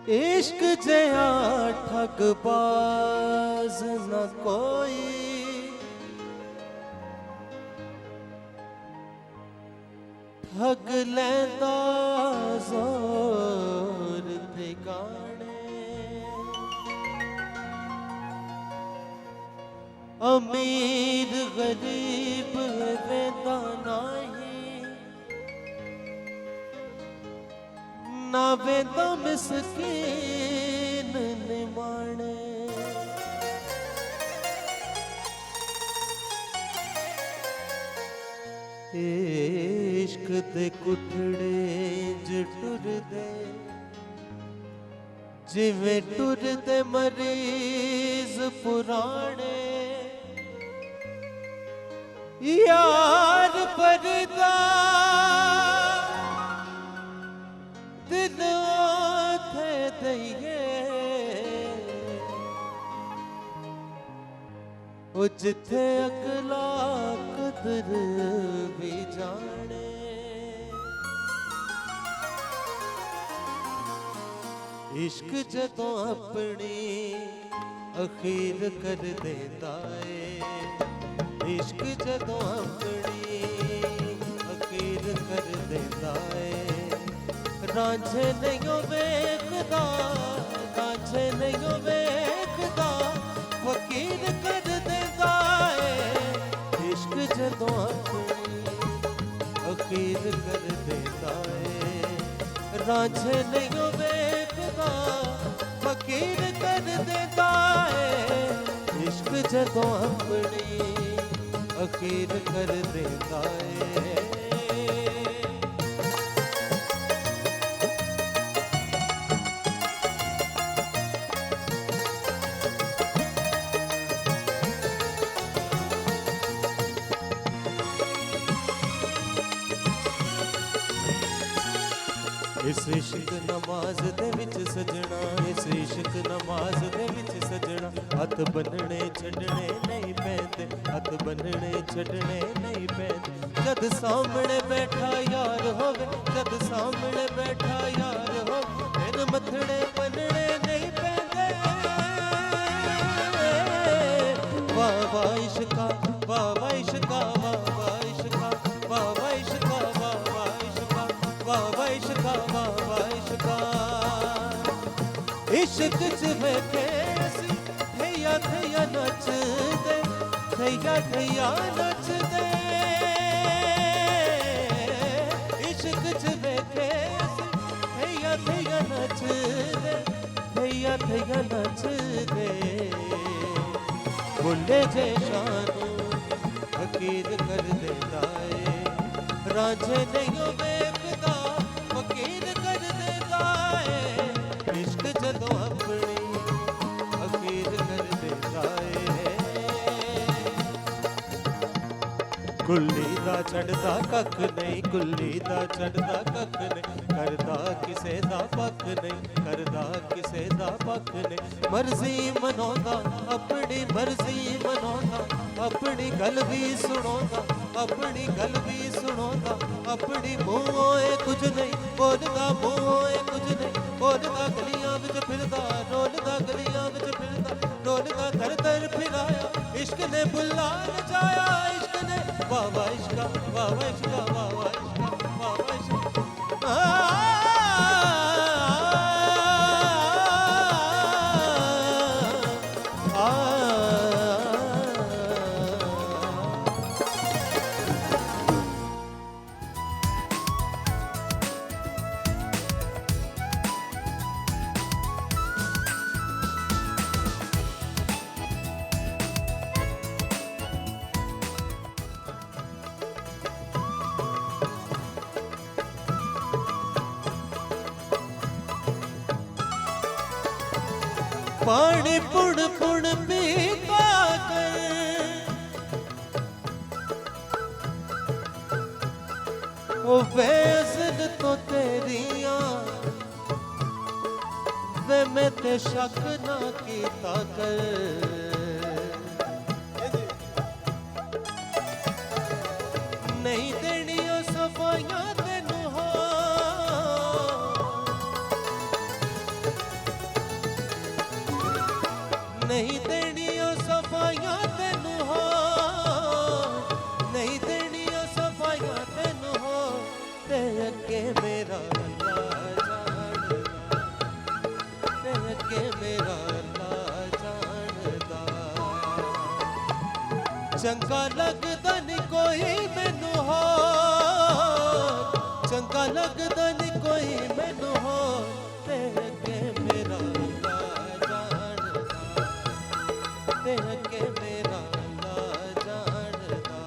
इश्क जया ठगबाज न कोई, ठग लैंदा जोर ठिकाने, अमीर गरीब वेंदा नहीं, ना वेंदा मिसकीन निमाणे। इश्क दे कुठड़े ज टुरदे, जिवें टुरदे मरीज पुराने, यार परदा दिल थे दइए, ओ जिथे अगला कदर भी जाने। इश्क जदों अपनी अखीर कर देता है, इश्क जदों अपनी अखीर कर देता है, रांझे नहीं वेखदा, रांझे नहीं वेखदा, फकीर कर देता है। इश्क जदों अपनी अखीर कर देता है, रांझे नहीं वेखदा, फकीर कर देता है। इश्क जदों अपनी अखीर कर देता है। इस इश्क नमाज दे विच सजना, इस इश्क नमाज दे विच सजना, हथ बनने छड़ने नहीं पैंदे, हथ बनने छड़ने नहीं पैंदे। जद सामने बैठा यार होवे, जद सामने बैठा यार हो, फिर मथड़े बनने नहीं पैंदे। वाह वाह इश्का, वाह वाह इश्का, वाह वाह इश्का, वाह वाह इश्का, वाह वाह इश्का, वाह वाह इश्का, वाह वाह इश्का। इश्क च बैठे असी थैया थैया नचदे, थैया थैया नचदे। इश्क च बैठे असी थैया थैया नचदे, थैया थैया नचदे। भुल्ले जे शानू फकीर कर देता है, रांझे नहीं वेखदा, फकीर कर देता है। इश्क जदों अपनी अखीर कर देता है। ਕੁੱਲੀ ਦਾ ਛੱਡਦਾ ਕੱਖ ਨਹੀਂ ਕੁੱਲੀ ਦਾ ਛੱਡਦਾ ਕੱਖ ਨਹੀਂ ਕਰਦਾ ਕਿਸੇ ਦਾ ਪੱਖ ਨਹੀਂ ਕਰਦਾ ਕਿਸੇ ਦਾ ਪੱਖ ਨਹੀਂ ਮਰਜ਼ੀ ਮਨਾਉਂਦਾ ਆਪਣੀ ਮਰਜ਼ੀ ਮਨਾਉਂਦਾ ਆਪਣੀ ਗੱਲ ਵੀ ਸੁਣਾਉਂਦਾ ਆਪਣੀ ਗੱਲ ਵੀ ਸੁਣਾਉਂਦਾ ਆਪਣੀ ਮੂੰਹੋਂ ਇਹ ਕੁਝ ਨਹੀਂ ਬੋਲਦਾ ਮੂੰਹੋਂ ਇਹ ਕੁਝ ਨਹੀਂ ਬੋਲਦਾ ਗਲੀਆਂ ਵਿੱਚ ਫਿਰਦਾ ਰੋਲਦਾ ਗਲੀਆਂ ਵਿੱਚ ਫਿਰਦਾ ਰੋਲਦਾ ਦਰ ਦਰ ਫਿਰਾਇਆ ਇਸ਼ਕ ਨੇ ਬੁਲਾ ਨਚਾਇਆ ਇਸ਼ਕ ਨੇ ਵਾਹ ਵਾਹ ਇਸ਼ਕਾ ਵਾਹ ਵਾਹ ਇਸ਼ਕਾ ਵਾਹ ਵਾਹ ਇਸ਼ਕਾ ਵਾਹ ਵਾਹ ਇਸ਼ਕਾ पानी पुण पुण पीता कर ओ बेअज़ल तो तेरियां वे मैं ते शक ना कीता कर नहीं देनी ओ सफाइयां तेनू हो नहीं देनी ओ सफाइयां तेनू हो नहीं देनी ओ सफाइयां तेनू हो ते अगे मेरा अल्लाह जानदा ते अगे मेरा अल्लाह जानदा चंगा लगदा नहीं कोई मैनू हो चंगा लगदा नहीं कोई मैनू हो ते अगे मेरा के मेरा अल्लाह जानदा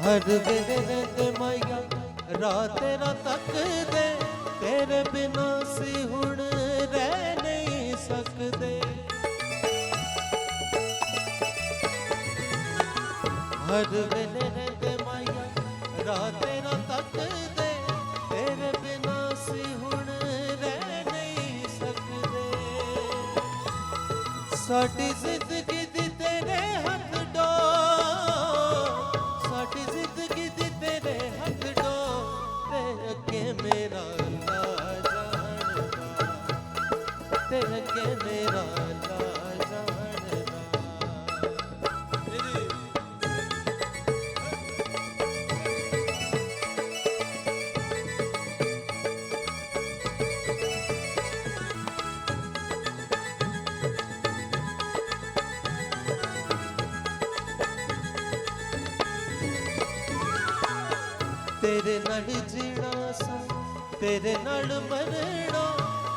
हर वेले रहते माया रात तेरा तक दे तेरे बिना सी हुण रह नहीं सकदे हर वेले रहते माया रात तेरा तक दे तेरे बिना सी हुण रह नहीं सकदे साडी जिंदगी दी तेरे हथ डोर साडी जिंदगी दी तेरे हथ डोर ते अगे मेरा अल्लाह जानदा ते अगे मेरा अल्लाह जानदा तेरे नाल जीना सा तेरे नाल मरना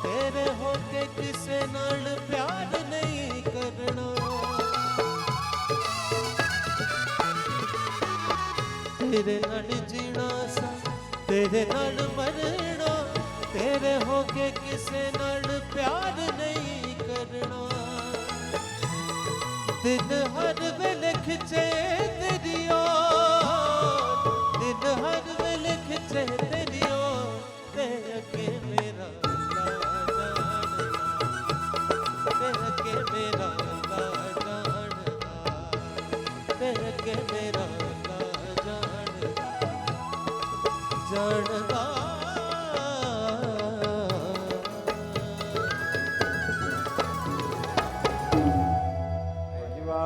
तेरे होके किसे नाल प्यार नहीं करना तेरे नाल जीना सा तेरे नाल मरना तेरे होके किसे नाल प्यार नहीं करना दिन हर वेले खिचे तेरी ओर दिन हर वेले खिचे तेरी ओर ते अगे मेरा अल्लाह जानदा ते अगे मेरा अल्लाह जानदा ते अगे मेरा अल्लाह जानदा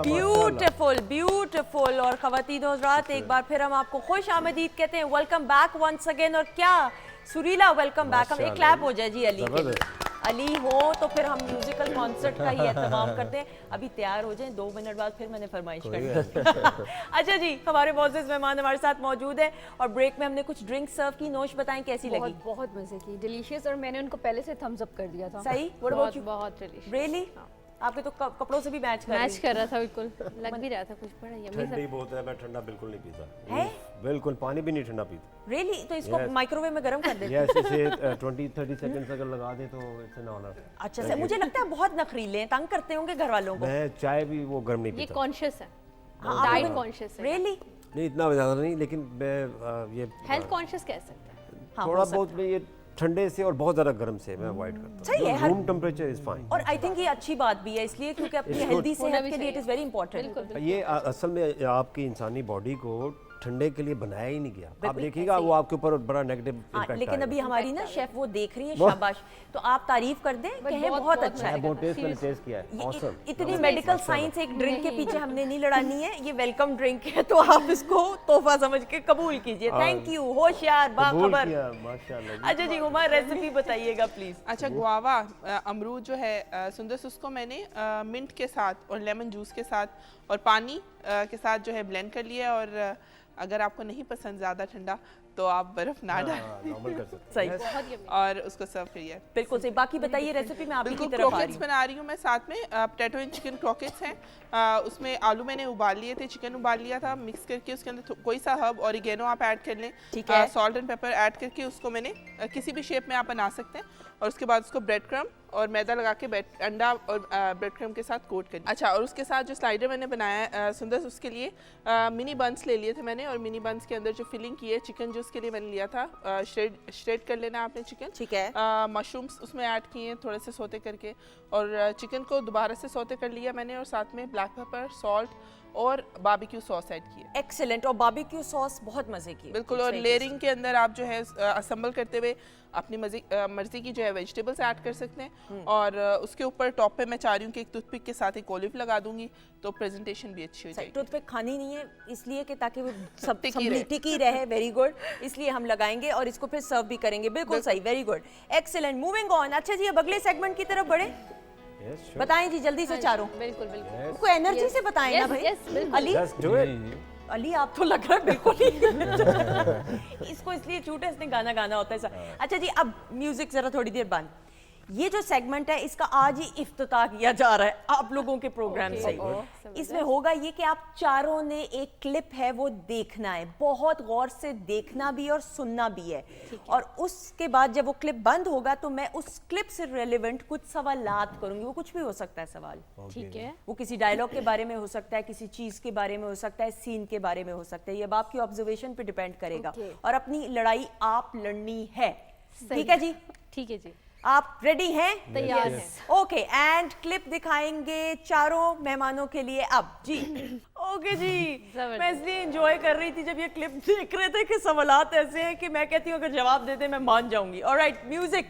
ब्यूटिफुल ब्यूटिफुल। और ख़वातीन और हज़रात, एक बार फिर हम आपको खुश आमदीद कहते हैं, वेलकम बैक वंस अगेन। और क्या सुरीला वेलकम बैक। हम एक क्लैप हो जाए जी अली के लिए। अली हो तो फिर हम म्यूजिकल कॉन्सर्ट का ही एहतमाम करते हैं। अभी तैयार हो जाएं, 2 मिनट बाद फिर मैंने फरमाइश कर दी। अच्छा जी, हमारे मोअज़्ज़ज़ मेहमान हमारे साथ मौजूद है और ब्रेक में हमने कुछ ड्रिंक सर्व की। नोश बताएं कैसी लगी? बहुत मजे की, डिलीशियस। और मैंने उनको पहले से थम्स अप कर दिया था। सही? What about you? बहुत डिलीशियस। रियली? आपके तो कपड़ों से भी मैच कर मैच कर रहा था बिल्कुल, लग भी रहा था कुछ बड़ा यम्मी ठंडी सा। बहुत है, मैं ठंडा बिल्कुल नहीं पीता। है? बिल्कुल पानी भी नहीं ठंडा पीता। रियली? तो इसको Yes. माइक्रोवेव में गर्म कर दे। यस, इसे 20-30 सेकंड्स अगर लगा दे तो इट्स एन ऑनर। अच्छा से मुझे लगता है बहुत नखरीले हैं, तंग करते होंगे घर वालों को। मैं चाय भी वो गर्म नहीं ये पीता। कॉन्शियस है, हाँ, डाइट कॉन्शियस है, रियली? नहीं इतना ज़्यादा नहीं, लेकिन मैं ये हेल्थ कॉन्शियस कह सकते हैं। हाँ, थोड़ा हो सकता बहुत मैं ये ठंडे से और बहुत ज़्यादा गर्म से मैं अवॉइड करता सही है, हूँ। हर- रूम टेम्परेचर इज़ फाइन। और आई थिंक ये अच्छी बात भी है, इसलिए क्योंकि अपनी It's हेल्दी good. होना सेहत भी के लिए इट चाहिए। Is very important. बिल्कुल ये असल में आपकी इंसानी बॉडी को ठंडे के लिए बनाया ही नहीं गया। आप बिल्कुल देखिएगा ऐसे ही। वो आपके ऊपर बड़ा नेगेटिव हाँ, इम्पैक्ट लेकिन अभी आएगा। हमारी ना शेफ वो देख रही है, शाबाश, तो आप तारीफ कर दें, कहें बहुत अच्छा मैं है। बहुत टेस्ट किया है, ये ऑसम। इतनी मेडिकल साइंस एक ड्रिंक के पीछे हमने नहीं लड़ानी है, ये वेलकम ड्रिंक है, तो आप इसको तोहफा समझ के कबूल कीजिए। थैंक यू, होशियार, बाखबर। माशाल्लाह। अच्छा जी हुमा, रेसिपी बताइएगा प्लीज। अच्छा, गुआवा अमरूद जो है सुंदर, उसको मैंने मिंट के साथ और लेमन जूस के साथ और पानी के साथ जो है ब्लेंड कर लिया। और अगर आपको नहीं पसंद ज़्यादा ठंडा तो आप बर्फ़ ना डालें नॉर्मल कर सकते सही, और उसको सर्व करिए। बिल्कुल सही। बाकी बताइए रेसिपी में आपकी बिल्कुल तरफ आ रही क्रॉकेट्स हूँ। बना रही हूँ मैं, साथ में पोटैटो एंड चिकन क्रॉकेट्स हैं। उसमें आलू मैंने उबाल लिए थे, चिकन उबाल लिया था, मिक्स करके उसके अंदर कोई सा हर्ब ऑरिगेनो आप ऐड कर लें, ठीक है। सॉल्ट एंड पेपर ऐड करके उसको मैंने किसी भी शेप में आप बना सकते हैं। और उसके बाद उसको ब्रेड क्रम और मैदा लगा के अंडा और ब्रेड क्रम के साथ कोट कर। अच्छा, और उसके साथ जो स्लाइडर मैंने बनाया सुंदर, उसके लिए मिनी बंस ले लिए थे मैंने, और मिनी बंस के अंदर जो फिलिंग की है चिकन जो उसके लिए मैंने लिया था, श्रेड कर लेना आपने चिकन, ठीक है। मशरूम्स उसमें ऐड किए थोड़े से सोते करके, और चिकन को दोबारा से सोते कर लिया मैंने, और साथ में ब्लैक पेपर, सॉल्ट और बारबेक्यू सॉस ऐड किए। एक्सीलेंट। और बारबेक्यू सॉस बहुत मजे की है। बिल्कुल। और सही लेयरिंग के अंदर आप जो है असम्बल करते हुए अपनी मर्जी की जो है वेजिटेबल्स ऐड कर सकते हैं। और उसके ऊपर टॉप पे मैं चाह रही हूँ कि एक टूथपिक के साथ एक ओलिव लगा दूंगी, तो प्रेजेंटेशन भी अच्छी हो सही। जाएगी। टूथपिक खानी नहीं है इसलिए कि ताकि वो सब टिकी रहे। टिकी रहे। वेरी गुड, इसलिए हम लगाएंगे और इसको फिर सर्व भी करेंगे। बिल्कुल सही, very good, excellent. Moving on. अच्छा जी, अब अगले सेगमेंट की तरफ बढ़े। बताएं जी जल्दी से चारों। बिल्कुल बिल्कुल। कोई एनर्जी से बताएं ना Yes, भाई। yes, बिल्कुल। Ali, just do it. Ali आप तो लग रहा है बिल्कुल ही इसको इसलिए छूटा, इसने गाना गाना होता है सर। अच्छा जी, अब म्यूजिक जरा थोड़ी देर बंद। ये जो सेगमेंट है इसका आज ही इफ्तिताह किया जा रहा है आप लोगों के प्रोग्राम से। इसमें होगा ये कि आप चारों ने एक क्लिप है वो देखना है, बहुत गौर से देखना भी और सुनना भी है। और उसके बाद जब वो क्लिप बंद होगा तो मैं उस क्लिप से रिलेवेंट कुछ सवालात करूंगी। वो कुछ भी हो सकता है सवाल, ठीक है। वो किसी डायलॉग के बारे में हो सकता है, किसी चीज के बारे में हो सकता है, सीन के बारे में हो सकता है। ये अब आपकी ऑब्जर्वेशन पे डिपेंड करेगा। Okay. और अपनी लड़ाई आप लड़नी है। ठीक है जी, ठीक है जी, आप रेडी हैं? तैयार हैं। ओके, एंड क्लिप दिखाएंगे चारों मेहमानों के लिए अब जी। ओके जी, जबरदस्त। मैं इसलिए एंजॉय कर रही थी जब ये क्लिप देख रहे थे कि सवालात ऐसे हैं कि मैं कहती हूँ अगर जवाब दे दे मैं मान जाऊंगी। Alright, music.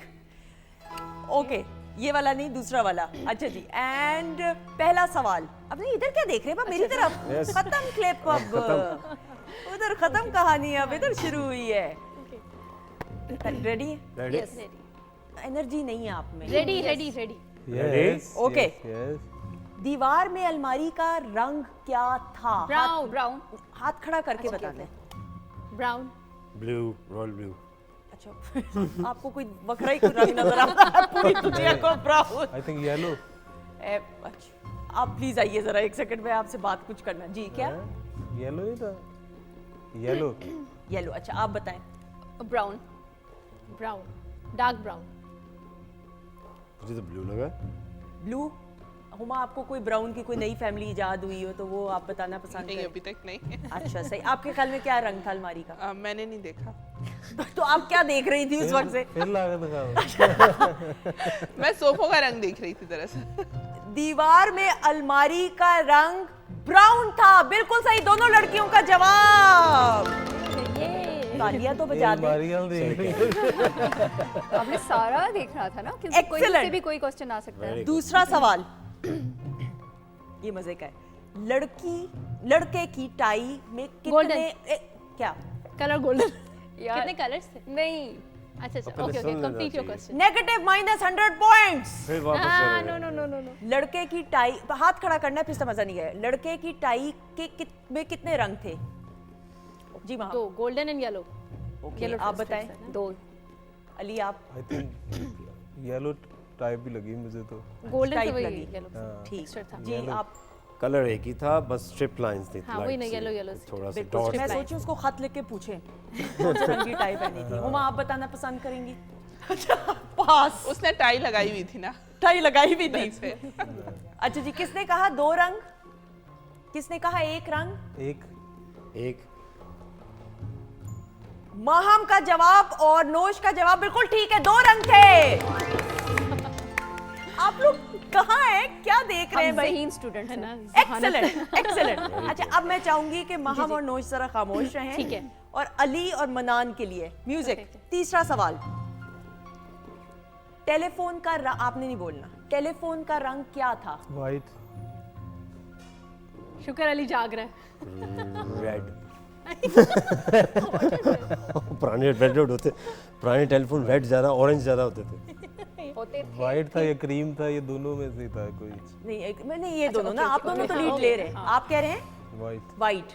ओके, ये वाला नहीं, दूसरा वाला। अच्छा जी, एंड पहला सवाल। अब नहीं, इधर क्या देख रहे हैं? मेरी तरफ। Yes. खत्म क्लिप अब, उधर खत्म कहानी, अब इधर शुरू हुई है। Ready? Ready? Yes ready energy नहीं है आप में। Ready ready ready. Yes, Okay. Yes. दीवार में अलमारी का रंग क्या था? ब्राउन ब्राउन हाथ खड़ा करके बताते हैं। ब्राउन। Blue, royal blue. अच्छा आपको कोई बकरा ही रंग नजर आता है पूरी दुनिया को ब्राउन। I think yellow. अच्छा आप प्लीज आइए जरा एक सेकंड में आपसे बात कुछ करना। जी क्या? येलो ही था। येलो। येलो। अच्छा आप बताएं। Brown brown dark brown. मुझे तो ब्लू लगा। ब्लू। हुमा आपको कोई ब्राउन की कोई नई फैमिली इजाद हुई हो तो वो आप बताना पसंद नहीं, करें? अभी तक नहीं। अच्छा सही। आपके ख्याल में क्या रंग था अलमारी का? मैंने नहीं देखा। तो आप क्या देख रही थी उस वक्त से? फिर ला के दिखाओ। मैं सोफों का रंग देख रही थी दरअसल। दीवार में अलमारी का रंग ब्राउन था। बिल्कुल सही, दोनों लड़कियों का जवाब। तालियां तो बजा दें। मारियल देख रही है। आपने सारा देख रहा था ना, क्योंकि कोई Excellent. से भी कोई क्वेश्चन आ सकता है। दूसरा सवाल ये मजे का है। लड़के की टाई में कितने Golden. क्या? Colour golden. यार कितने कलर्स थे? नहीं, अच्छा अच्छा पहले ओके सुन ओके लेना कंप्लीट योर चाहिए। क्वेश्चन। Negative -100 points. फिर वापस हाँ करेंगे। No no no no no. लड़के की टाई, हाथ खड़ा करना है फिर समझ नहीं गया। लड़के की टाई के में कितने रंग थे? जी वहाँ। दो, गोल्डन एंड येलो। Okay, आप बताएं। दो। अली आप? आई थिंक येलो टाइप ही लगी मुझे तो। गोल्डन टाइप से वही लगी। येलो ठीक एक्स्ट्रा था। जी, आप कलर एक ही था, बस स्ट्रिप लाइंस थी। हाँ, वही ना, light सी, yellow- yellow सी। थोड़ा सा बिल्कुल डॉट। मैं सोचूं उसको खत लिख के पूछें कौन से रंग की टाई पहनी थी। हुमा, आप बताना पसंद करेंगी? अच्छा, पास। उसने टाई लगाई हुई थी ना। टाई लगाई भी थी। That's it. अच्छा जी, किसने कहा 2 रंग, किसने कहा 1 रंग? एक माहम का जवाब और नोश का जवाब बिल्कुल ठीक है, 2 रंग थे। आप लोग कहाँ हैं, क्या देख रहे हैं हम भाई? ज़हीन स्टूडेंट है हैं ना, एक्सेलेंट एक्सेलेंट। अच्छा, अब मैं चाहूंगी कि माहम और नोश जरा खामोश रहें। ठीक है। और अली और मनान के लिए म्यूजिक। Okay, okay. तीसरा सवाल, टेलीफोन का रंग, आपने नहीं बोलना, टेलीफोन का रंग क्या था? वाइट। शुक्र अली जाग रहा है। रेड। पुराने रेड होते, पुराने टेलीफोन रेड ज़्यादा, ऑरेंज ज़्यादा होते थे। होते थे। वाइट था या क्रीम था, ये दोनों में से था कोई। नहीं, एक मैंने ये दोनों ना, okay, आप दोनों okay, तो हाँ, लीड okay, ले रहे हैं। हाँ। आप कह रहे हैं वाइट। वाइट,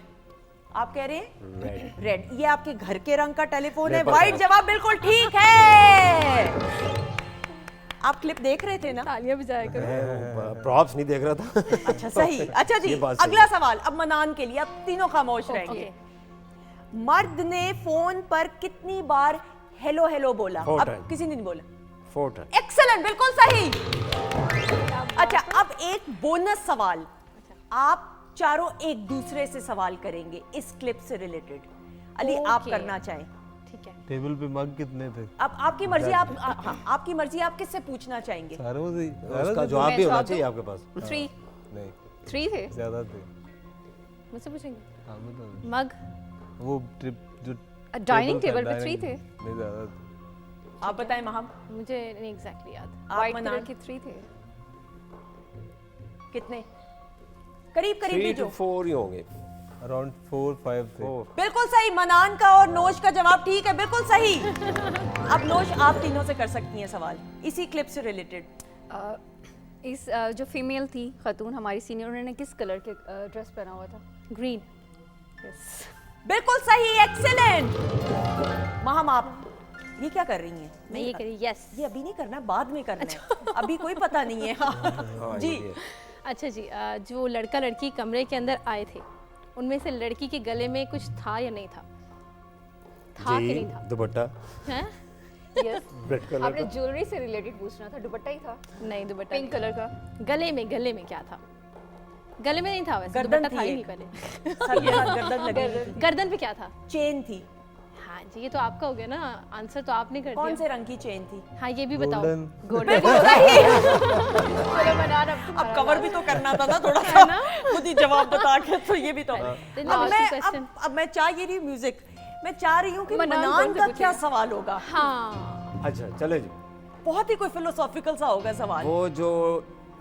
आप कह रहे हैं रेड। रेड। ये आपके घर के रंग का टेलीफोन है। मेरे पास वाइट है। जवाब बिल्कुल ठीक है। आप क्लिप देख रहे थे ना? तालियां बजाया करो। प्रॉप्स नहीं देख रहा था। अच्छा, सही। अच्छा जी, ये बात सही अगला है। सवाल अब मनान के लिए, अब तीनों खामोश रहेंगे। मर्द ने फोन पर कितनी बार हेलो हेलो बोला? 4 अब times। किसी ने नहीं बोला। 4 टाइम। एक्सेलेंट, बिल्कुल सही। अच्छा, अब एक बोनस सवाल, आप चारों एक दूसरे से सवाल करेंगे इस क्लिप से रिलेटेड। अली, आप Okay. करना चाहें? ठीक है। टेबल पे मग कितने थे? अब आपकी मर्जी, आप हाँ, आपकी मर्जी, आप किससे पूछना चाहेंगे? सारों से। उसका जवाब मैं भी होना जवाब चाहिए दूं? आपके पास। 3 नहीं, 3 थे। ज्यादा थे। मुझसे पूछेंगे। हाँ, मतलब मग। वो ट्रिप जो डाइनिंग था, टेबल पे 3 dining- थे। नहीं, ज्यादा थे। आप बताएं महम, मुझे नहीं एग्जैक्टली याद। आप वाइट मनान कलर के 3 थे। कितने? करीब करीब 3 भेजो। to 4 ही होंगे। अराउंड 4-5 थे। 4। बिल्कुल सही, मनान का और नोश का जवाब ठीक है, बिल्कुल सही। अब नोश, आप तीनों से कर सकती हैं सवाल इसी क्लिप से रिलेटेड। इस जो फीमेल थी खातून हमारी सीनियर, उन्होंने किस कलर के ड्रेस पहना हुआ था? ग्रीन। बिल्कुल सही, एक्सेलेंट। महम, आप ये क्या कर रही हैं? मैं ये करी, यस। ये अभी नहीं करना, बाद में करना है, अभी कोई पता नहीं है। हाँ, जी, ये भी है। अच्छा जी, जो लड़का लड़की कमरे के अंदर आए थे, उनमें से लड़की के गले में कुछ था या नहीं था? था कि जी, नहीं था? दुपट्टा। हैं? यस। रेड कलर आपने का। ज्वेलरी से रिलेटेड पूछना था, दुपट्टा ही था। नहीं, दुपट्टा पिंक नहीं। कलर का। गले में क्या था? गले में नहीं था, वैसे गर्दन दुपट्टा था थी ही एक। नहीं पहले। सर के साथ गर्दन लगी हुई थी। गर्दन पे क्या था? चेन थी। हाँ जी, ये तो आपका हो गया ना आंसर, तो आपने कर कौन दिया। से रंग की चेन थी? हाँ, ये भी बताओ। Golden। गोल्डन। चलो बनाना अब कवर भी तो करना था ना थोड़ा सा, खुद ही जवाब बता के, तो ये भी तो। Then अब last मैं question. अब मैं चाह ये रही म्यूजिक, मैं चाह रही हूँ कि मनान मनान कौन से का पूछेगा? क्या सवाल होगा। हाँ, अच्छा, चले जी। बहुत ही कोई फिलोसॉफिकल सा होगा सवाल। वो जो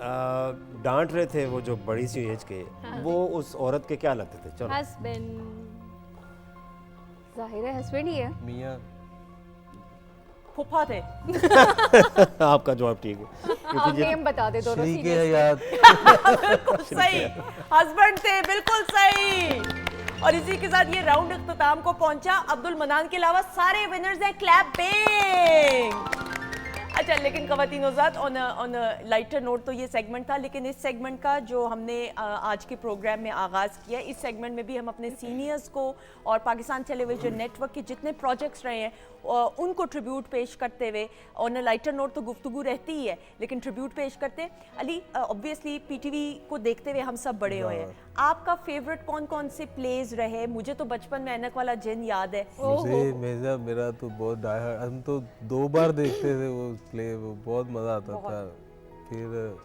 डांट रहे थे, वो जो बड़ी सी एज के, वो उस औरत के क्या लगते थे? चलो। हस्बैंड। जाहिर है हस्बैंड ही है। मियाँ। फुफा थे। आपका जवाब ठीक है। आप नेम बता दे दोनों श्री के सीनियर। याद। बिल्कुल सही, हस्बैंड थे, बिल्कुल सही। और इसी के साथ ये राउंड इख्तिताम को पहुंचा। अब्दुल मनान के अलावा सारे विनर्स हैं, क्लैपिंग। अच्छा, लेकिन ख़वातीन-ओ-ज़ात, ऑन लाइटर नोट तो ये सेगमेंट था, लेकिन इस सेगमेंट का जो हमने आज के प्रोग्राम में आगाज़ किया, इस सेगमेंट में भी हम अपने सीनियर्स को और पाकिस्तान टेलीविजन नेटवर्क के जितने प्रोजेक्ट्स रहे हैं उनको ट्रिब्यूट पेश करते हुए, ऑन लाइटर नोट तो गुफ्तगू रहती ही है, लेकिन ट्रिब्यूट पेश करते। अली, ऑब्वियसली पीटीवी को देखते हुए हम सब बड़े हुए हैं, आपका फेवरेट कौन कौन से प्लेज रहे? मुझे तो बचपन में ऐनक वाला जिन याद है। मेरा तो बहुत डायहार्ड, हम तो 2 बार देखते थे वो प्ले, वो बहुत मजा आता था। फिर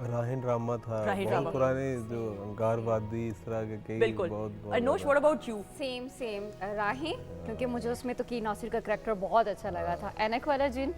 राहिन ड्रामा था, राहिन बहुत ड्रामा। पुराने, जो अंगार वादी, इस तरह के कई बिल्कुल। बहुत Anosh, what about you? Same राही, क्योंकि मुझे उसमें तो की नासिर का करैक्टर बहुत अच्छा लगा था। एनक वाला जिन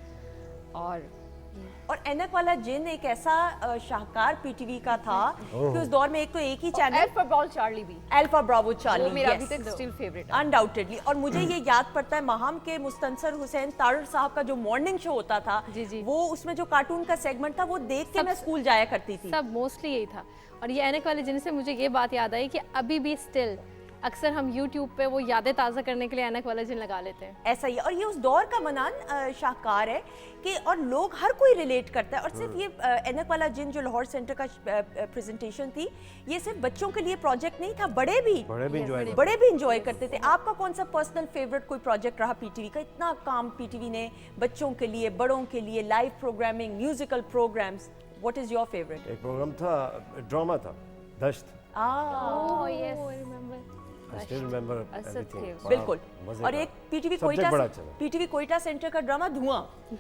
और ऐनक वाला जिन एक ऐसा शाहकार पीटीवी का था कि उस दौर में एक तो एक ही चैनल, अल्फा ब्रावो चार्ली भी, अल्फा ब्रावो चार्ली, वो मेरा yes, अभी तक स्टिल फेवरेट है। अनडाउटेडली। और मुझे ये याद पड़ता है महाम के मुस्तनसर हुसैन तारड़ साहब का जो मॉर्निंग शो होता था, जी, जी। वो उसमें जो कार्टून का सेगमेंट था वो देख के मैं स्कूल जाया करती थी। सब मोस्टली यही था। और ये ऐनक वाले जिनसे मुझे ये बात याद आई कि अभी भी स्टिल अक्सर हम यूट्यूब पे वो यादें ताज़ा करने के लिए ऐनक वाला जिन लगा लेते हैं। ऐसा ही है। और ये उस दौर का मनान शाहकार है कि और लोग हर कोई रिलेट करता है। और सिर्फ ये ऐनक वाला जिन जो लाहौर सेंटर का प्रेजेंटेशन थी, ये सिर्फ बच्चों के लिए प्रोजेक्ट नहीं था, बड़े भी इंजॉय करते थे। आपका कौन सा पर्सनल फेवरेट कोई प्रोजेक्ट रहा पीटीवी का? इतना काम पीटीवी ने बच्चों के लिए, बड़ों के लिए, live programming, musical programs, what is your favourite? एक प्रोग्राम था, ड्रामा था, Dasht. Oh yes, I still remember Asad everything. थे। बड़ा बिल्कुल। मज़े और का। एक पीटीवी Subject कोयटा बड़ा अच्छा था। पीटीवी कोयटा सेंटर का ड्रामा धुआं।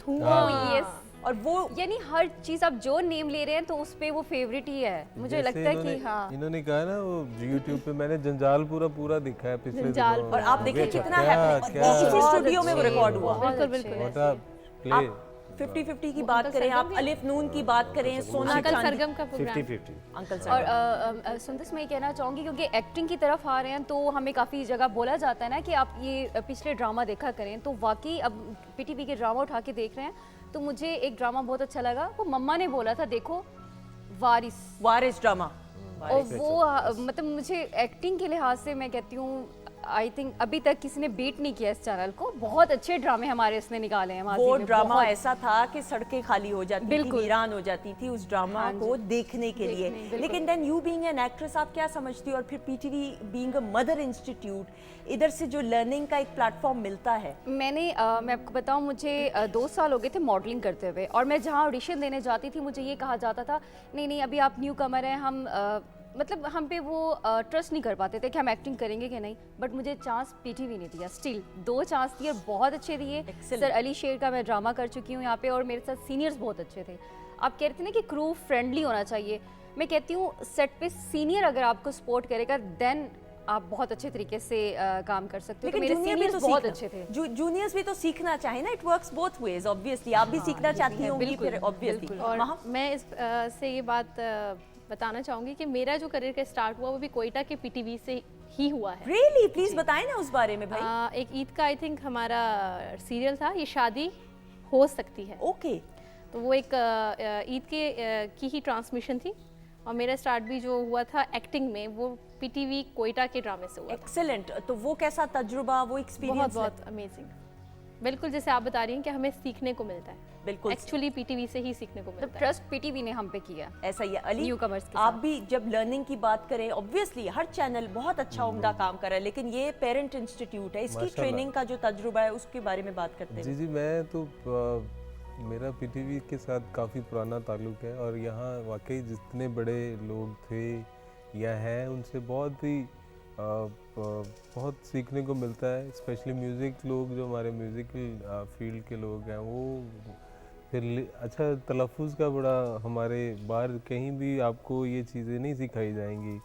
ओह यस, और वो यानी हर चीज आप जो नेम ले रहे हैं तो उस पे वो फेवरेट ही है। मुझे जैसे लगता है कि इन्होंने- हाँ, इन्होंने कहा ना वो यूट्यूब पे मैंने जंजाल पूरा देखा है पिछले जंजाल दिनों। और आप देखिए क्या- कितना क्या- हैपनिंग, क्या- इसी स्टूडियो में वो रिकॉर्ड हुआ। बहुत बिल्कुल, अच्छे। बिल्कुल। What a play. आप 50-50 की बात करें, आप अलिफ नून की बात करें, सोना अंकल चांदी, सरगम का प्रोग्राम 50-50। अंकल और सर सुंदस मैं ये कहना चाहूँगी क्योंकि एक्टिंग की तरफ आ रहे हैं तो हमें काफ़ी जगह बोला जाता है ना कि आप ये पिछले ड्रामा देखा करें, तो वाकई अब पीटीवी के ड्रामा उठा के देख रहे हैं तो मुझे एक ड्रामा बहुत अच्छा लगा, वो मम्मा ने बोला था देखो, वारिस। वारिस ड्रामा। और वो मतलब मुझे एक्टिंग के लिहाज से मैं कहती हूँ आई थिंक अभी तक किसी ने बीट नहीं किया इस चैनल को। बहुत अच्छे ड्रामे हमारे इसने निकाले हैं माजी वो में, ड्रामा बहुत। ऐसा था कि सड़कें खाली हो जाती थी, बिल्कुल। वीरान हो जाती थी उस ड्रामा हाँ जी। को देखने के लिए। बिल्कुल। लेकिन then you being an actress, आप क्या समझती हो? और फिर PTV being a mother institute, इधर से जो लर्निंग का एक प्लेटफॉर्म मिलता है। मैं आपको बताऊं, मुझे 2 साल हो गए थे मॉडलिंग करते हुए, और मैं जहाँ ऑडिशन देने जाती थी मुझे ये कहा जाता था नहीं अभी आप न्यू कमर हैं, हम मतलब हम पे वो ट्रस्ट नहीं कर पाते थे कि हम एक्टिंग करेंगे कि नहीं। बट मुझे चांस पीटीवी ने दिया, स्टिल 2 चांस दिए, बहुत अच्छे दिए। Excellent. सर अली शेर का मैं ड्रामा कर चुकी हूँ यहाँ पे, और मेरे साथ सीनियर्स बहुत अच्छे थे। आप कह रहे थे ना कि क्रू फ्रेंडली होना चाहिए, मैं कहती हूँ सेट पे सीनियर अगर आपको सपोर्ट करेगा देन आप बहुत अच्छे तरीके से काम कर सकते हो। तो मेरे जूनियर भी सीनियर्स तो बहुत सीखना- अच्छे थे। जूनियर्स भी तो सीखना चाहिए ना, it works both ways obviously. आप भी सीखना चाहती होंगी बिल्कुल, फिर ऑब्वियसली। बिल्कुल। और मैं इस से ये बात बताना चाहूँगी कि मेरा जो करियर का स्टार्ट हुआ वो भी कोयटा के पीटीवी से ही हुआ है। रियली, प्लीज बताएं ना उस बारे में भाई। एक ईद का आई थिंक हमारा सीरियल था, ये शादी हो सकती है। ओके, तो वो एक ईद के की ही ट्रांसमिशन थी, और मेरा स्टार्ट भी जो हुआ था एक्टिंग में वो पीटीवी कोयटा के ड्रामे से हुआ था। एक्सीलेंट। तो वो कैसा तजुर्बा, वो बहुत एक्सपीरियंस? बहुत अमेजिंग। बिल्कुल जैसे आप बता रही हैं कि हमें सीखने को मिलता है, बिल्कुल एक्चुअली पीटीवी से ही सीखने को मतलब मिलता है। ट्रस्ट पीटीवी ने हम पे किया। ऐसा ही है। अली, Newcomers के आप साथ। भी जब लर्निंग की बात करें, ऑब्वियसली हर चैनल बहुत अच्छा उम्दा काम कर रहा है, लेकिन ये पेरेंट इंस्टीट्यूट है, इसकी माशाल्लाह। ट्रेनिंग का जो तजुर्बा है उसके बारे में बात करते हैं। जी मैं तो मेरा पीटीवी के साथ काफ़ी पुराना ताल्लुक है, और यहाँ वाकई जितने बड़े लोग थे या हैं उनसे बहुत सीखने को मिलता है। स्पेशली म्यूज़िक लोग, जो हमारे म्यूज़िकल फील्ड के लोग हैं, वो फिर अच्छा तलफ़ुज़ का बड़ा, हमारे बाहर कहीं भी आपको ये चीज़ें नहीं सिखाई जाएंगी,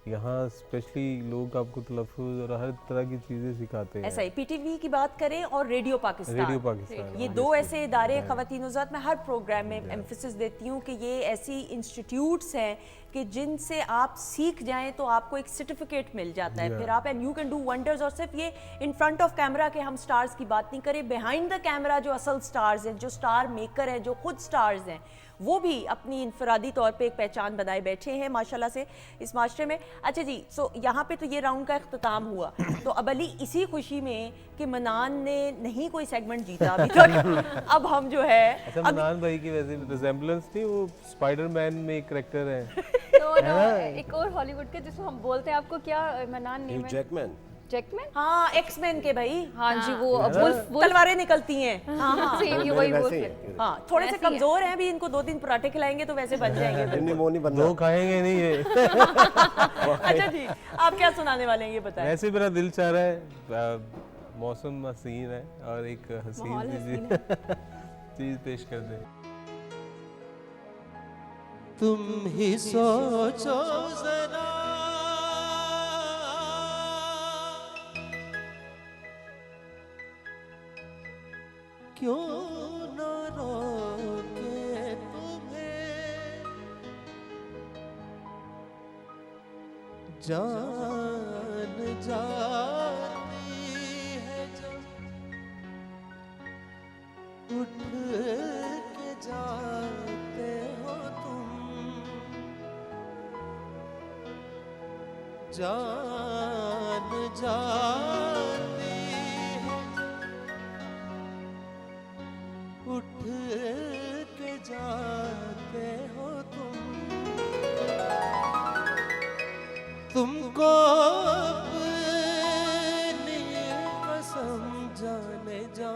यहाँ स्पेशली लोग आपको तलफ़ुज़ और हर तरह की चीज़ें सिखाते हैं। ऐसा ही पीटीवी की बात करें और रेडियो पाकिस्तान, रेडियो पाकिस्तान, ये दो ऐसे इदारे ख़वातीन-ओ-ज़ात, मैं हर प्रोग्राम में एम्फेसिस देती हूँ कि ये ऐसी इंस्टीट्यूट्स हैं कि जिनसे आप सीख जाएं तो आपको एक सर्टिफिकेट मिल जाता है, फिर आप and you can do wonders. और सिर्फ ये इन फ्रंट ऑफ कैमरा के हम स्टार्स की बात नहीं करें, बिहाइंड द कैमरा जो असल स्टार्स हैं, जो स्टार मेकर हैं, जो खुद स्टार्स हैं, वो भी अपनी इनफरादी तौर पे एक पहचान बनाए बैठे हैं माशाल्लाह से इस माशरे में। अच्छा जी, सो यहाँ पे तो ये राउंड का इख्तिताम हुआ, तो अब अली इसी खुशी में कि मनान ने नहीं कोई सेगमेंट जीता अभी तक, अब हम जो है अच्छा, मनान भाई की वैसे रिजेम्बलेंस थी, वो स्पाइडरमैन में एक करेक्टर है। तो ना एक और हॉलीवुड के जिसको हम बोलते हैं, आपको क्या मनान नेम है? जैकमैन। जैकमैन? हाँ, एक्समैन के भाई। हाँ जी, वो वुल्फ, तलवारें निकलती हैं। हाँ हाँ सेम ही वही वैसे वुल्फ ही है। है। हाँ, थोड़े से वैसे ही है। कमजोर हैं, अभी इनको 2 दिन पराठे खिलाएंगे तो वैसे बन जाएंगे। इन्हीं वो नहीं बनना। दो खाएंगे नहीं ये। अच्छा जी, आप क्या सुनाने वाले हैं ये बताएं। वैसे मेरा दिल चाह रहा है, मौसम हसीन है और एक हसीन सी चीज पेश कर दें। तुम ही सोचो जरा, क्यों न रोके तुम्हें, जान जाती है जब उठ के जाते हो तुम, जान जाती है, उठ के जाते हो तुमको अपनी कसम जाने जा,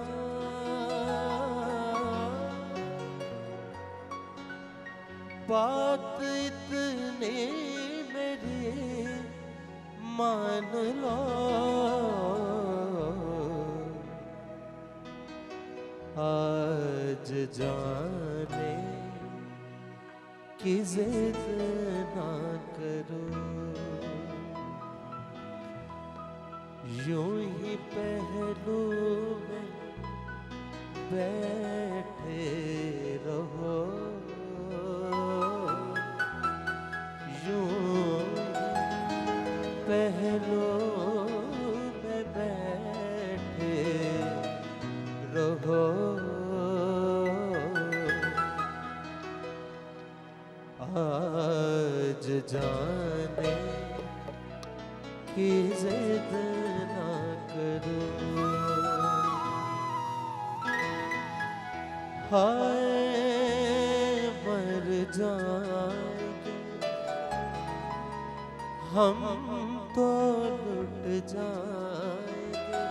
बात इतनी मेरी मान लो, आज जाने की जिद ना करो, यूं ही पहलू में बैठे रहो, यूं पहलू में बैठे रहो, आज जाने की जिद ना करो, हाय मर जाएंगे हम तो लुट जाएंगे,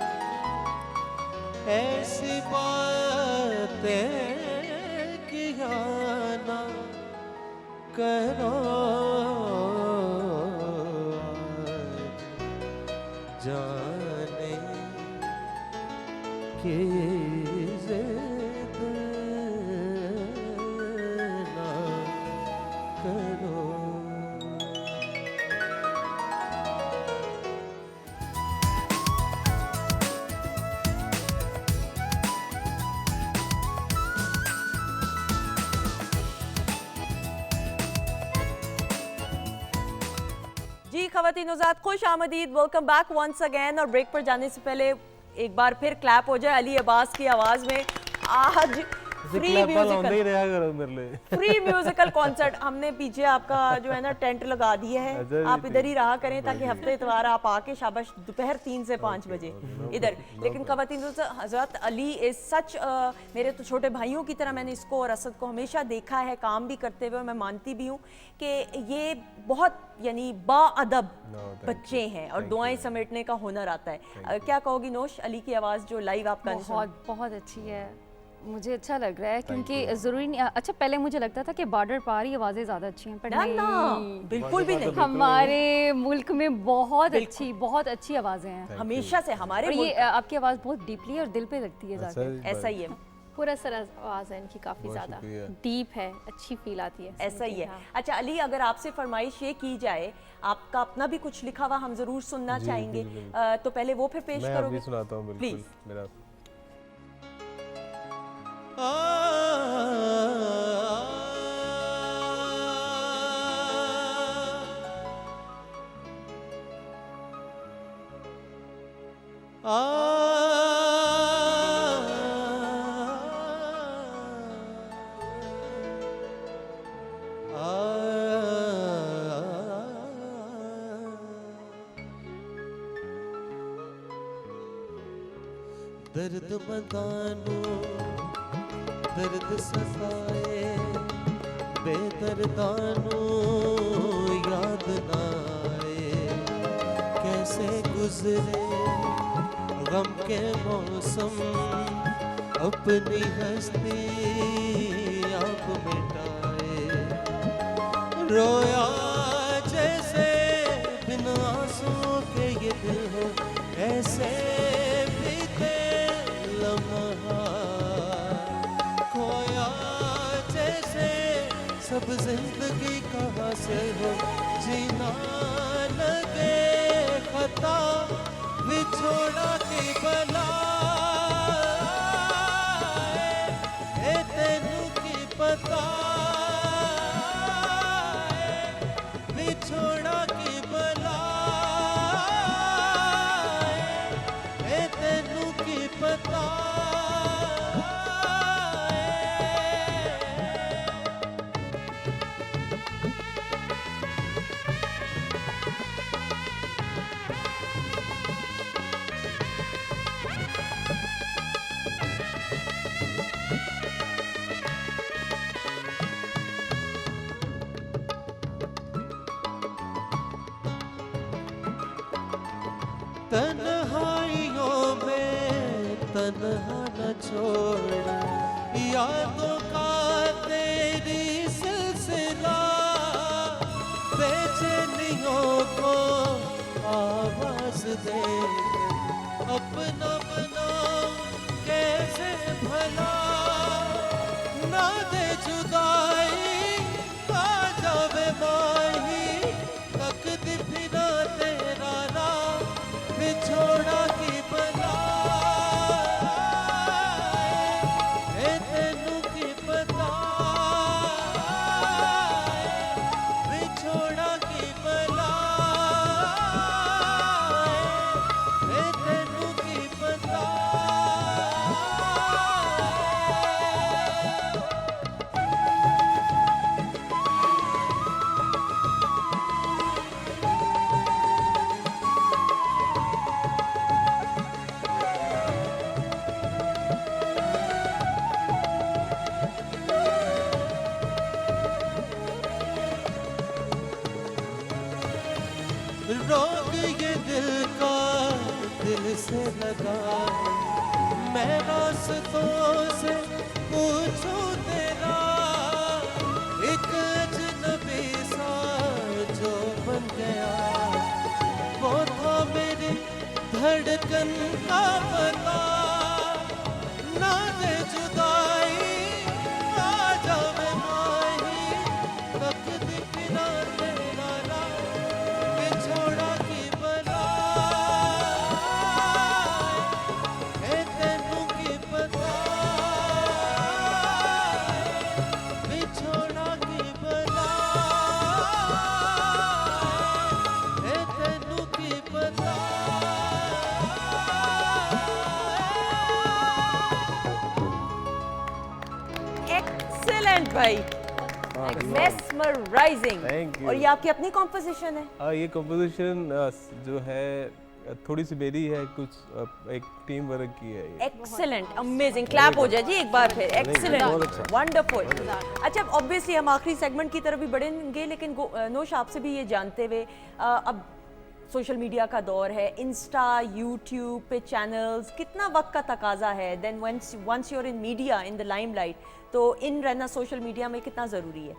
ऐसी बातें किया ना करो, जाने की जिद ना करो। जी खवातीन हज़रात, खुश आमदीद, वेलकम बैक वंस अगेन। और ब्रेक पर जाने से पहले एक बार फिर क्लैप हो जाए अली अब्बास की आवाज़ में। आज फ्री म्यूजिकल कॉन्सर्ट हमने पीछे आपका जो है ना टेंट लगा दिया है, आप इधर ही रहा करें ताकि हफ्ते इतवार आप आके शाबाश दोपहर 3 से 5 बजे इधर। लेकिन खवातीन हज़रात, अली इज सच, मेरे तो छोटे भाइयों की तरह मैंने इसको और असद को हमेशा देखा है काम भी करते हुए। मैं मानती भी हूँ कि ये बहुत यानी बाअदब बच्चे हैं और दुआएं समेटने का हुनर आता है। क्या कहोगी नोश, अली की आवाज़ जो लाइव आप गाने सुना? बहुत बहुत अच्छी है, मुझे अच्छा लग रहा है क्योंकि ज़रूरी नहीं। अच्छा, पहले मुझे लगता था कि बॉर्डर पार ही आवाज़ें ज़्यादा अच्छी हैं, पर ना ना, नहीं, बिल्कुल भी नहीं। हमारे मुल्क में बहुत अच्छी आवाज़ें हैं हमेशा से हमारे और ये मुल्क- आपकी आवाज़ बहुत डीपली और दिल पे लगती है जाके। ऐसा ही है, पूरा सर आवाज़ है इनकी, काफ़ी ज़्यादा शुक्रिया। डीप है, अच्छी फील आती है। ऐसा ही है। हाँ। अच्छा अली, अगर आपसे फरमाइश ये की जाए, आपका अपना भी कुछ लिखा हुआ हम जरूर सुनना चाहेंगे, तो पहले वो फिर पेश मैं करोगे? अभी सुनाता हूँ, बिल्कुल Please। मेरा दर्द मदानो दर्द सताए, बेदर्दानो याद ना आए, कैसे गुजरे गम के मौसम, अपनी हस्ती आप मिटाए, रोया जैसे बिन आंसुओं के ये दिल हो, ऐसे बीते लम्हा, खोया जैसे सब जिंदगी कहाँ से हो, जीना लगे खता, विछोड़ा की बला, ए तेनू की पता, विछोड़ा की बला, ए तेनू की पता। तन्हाइयों में तन्हा न छोड़ना, यादों का तेरी सिलसिला बेचैनियों को आवाज दे अपना बना कैसे भला, ना दे जुदाई आ जावे माही तकदीर फिरा तेरा राह बिछोड़ा की बला, ए तेनू की पता बिछोड़ा की बला, ए तेनू की पता। रोग ये दिल का दिल से लगा, मैं रास्तों से पूछूं तेरा, एक अजनबी सा जो बन गया, वो था मेरी धड़कन का पता, ना दे जुदाई आ जावे माही तकदीर फिरा तेरा राह बिछोड़ा की बला, ए तेनू की पता बिछोड़ा की बला, ए तेनू की पता। एक्सीलेंट भाई, मेस्मराइजिंग। Thank you. और ये आपकी अपनी कॉम्पोजिशन है? ये कंपोजिशन जो है थोड़ी सी मेरी है, कुछ एक टीम वर्क की है ये। एक्सीलेंट, अमेजिंग, क्लैप हो जाए जी एक बार फिर। एक्सीलेंट, बहुत अच्छा। वंडरफुल। अच्छा, ऑब्वियसली हम आखिरी सेगमेंट की तरफ भी बढ़ेंगे, लेकिन नोश आपसे भी ये जानते हुए, अब सोशल मीडिया का दौर है, इंस्टा, यूट्यूब पे चैनल्स, कितना वक्त का तकाजा है, then once you are in media, in the limelight, तो इन रहना सोशल मीडिया में कितना ज़रूरी है?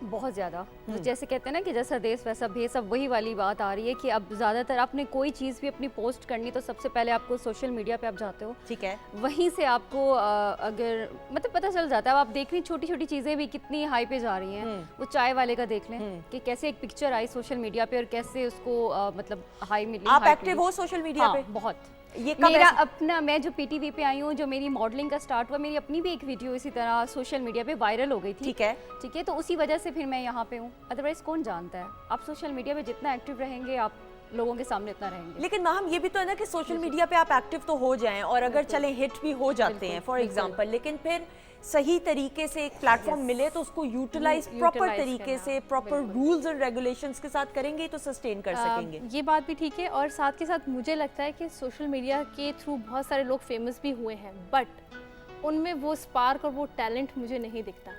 बहुत ज़्यादा। जैसे कहते हैं ना कि जैसा देश वैसा भेष, अब वही वाली बात आ रही है कि अब ज़्यादातर आपने कोई चीज़ भी अपनी पोस्ट करनी तो सबसे पहले आपको सोशल मीडिया पे आप जाते हो, ठीक है, वहीं से आपको अगर मतलब पता चल जाता है। अब आप देख रही छोटी छोटी चीज़ें भी कितनी हाई पे जा रही हैं। वो चाय वाले का देख लें कि कैसे एक पिक्चर आई सोशल मीडिया पे और कैसे उसको मतलब हाई मिली। आप hype एक्टिव मिली। हो सोशल मीडिया हाँ, पे? बहुत। ये कब मेरा ऐसा- अपना, मैं जो पीटीवी पे आई हूँ, जो मेरी मॉडलिंग का स्टार्ट हुआ, मेरी अपनी भी एक वीडियो इसी तरह सोशल मीडिया पे वायरल हो गई थी। ठीक है, ठीक है, तो उसी वजह से फिर मैं यहाँ पे हूँ। अदरवाइज कौन जानता है, आप सोशल मीडिया पे जितना एक्टिव रहेंगे आप लोगों के सामने उतना रहेंगे। लेकिन माहम ये भी तो है ना कि सोशल मीडिया पे आप एक्टिव तो हो जाएं और अगर चले हिट भी हो जाते हैं फॉर एग्जांपल, लेकिन फिर सही तरीके से एक प्लेटफॉर्म मिले तो उसको यूटिलाइज प्रॉपर Utilize तरीके करना, से प्रॉपर रूल्स एंड रेगुलेशंस के साथ करेंगे तो सस्टेन कर सकेंगे। ये बात भी ठीक है, और साथ के साथ मुझे लगता है कि सोशल मीडिया के थ्रू बहुत सारे लोग फेमस भी हुए हैं, बट उनमें वो स्पार्क और वो टैलेंट मुझे नहीं दिखता।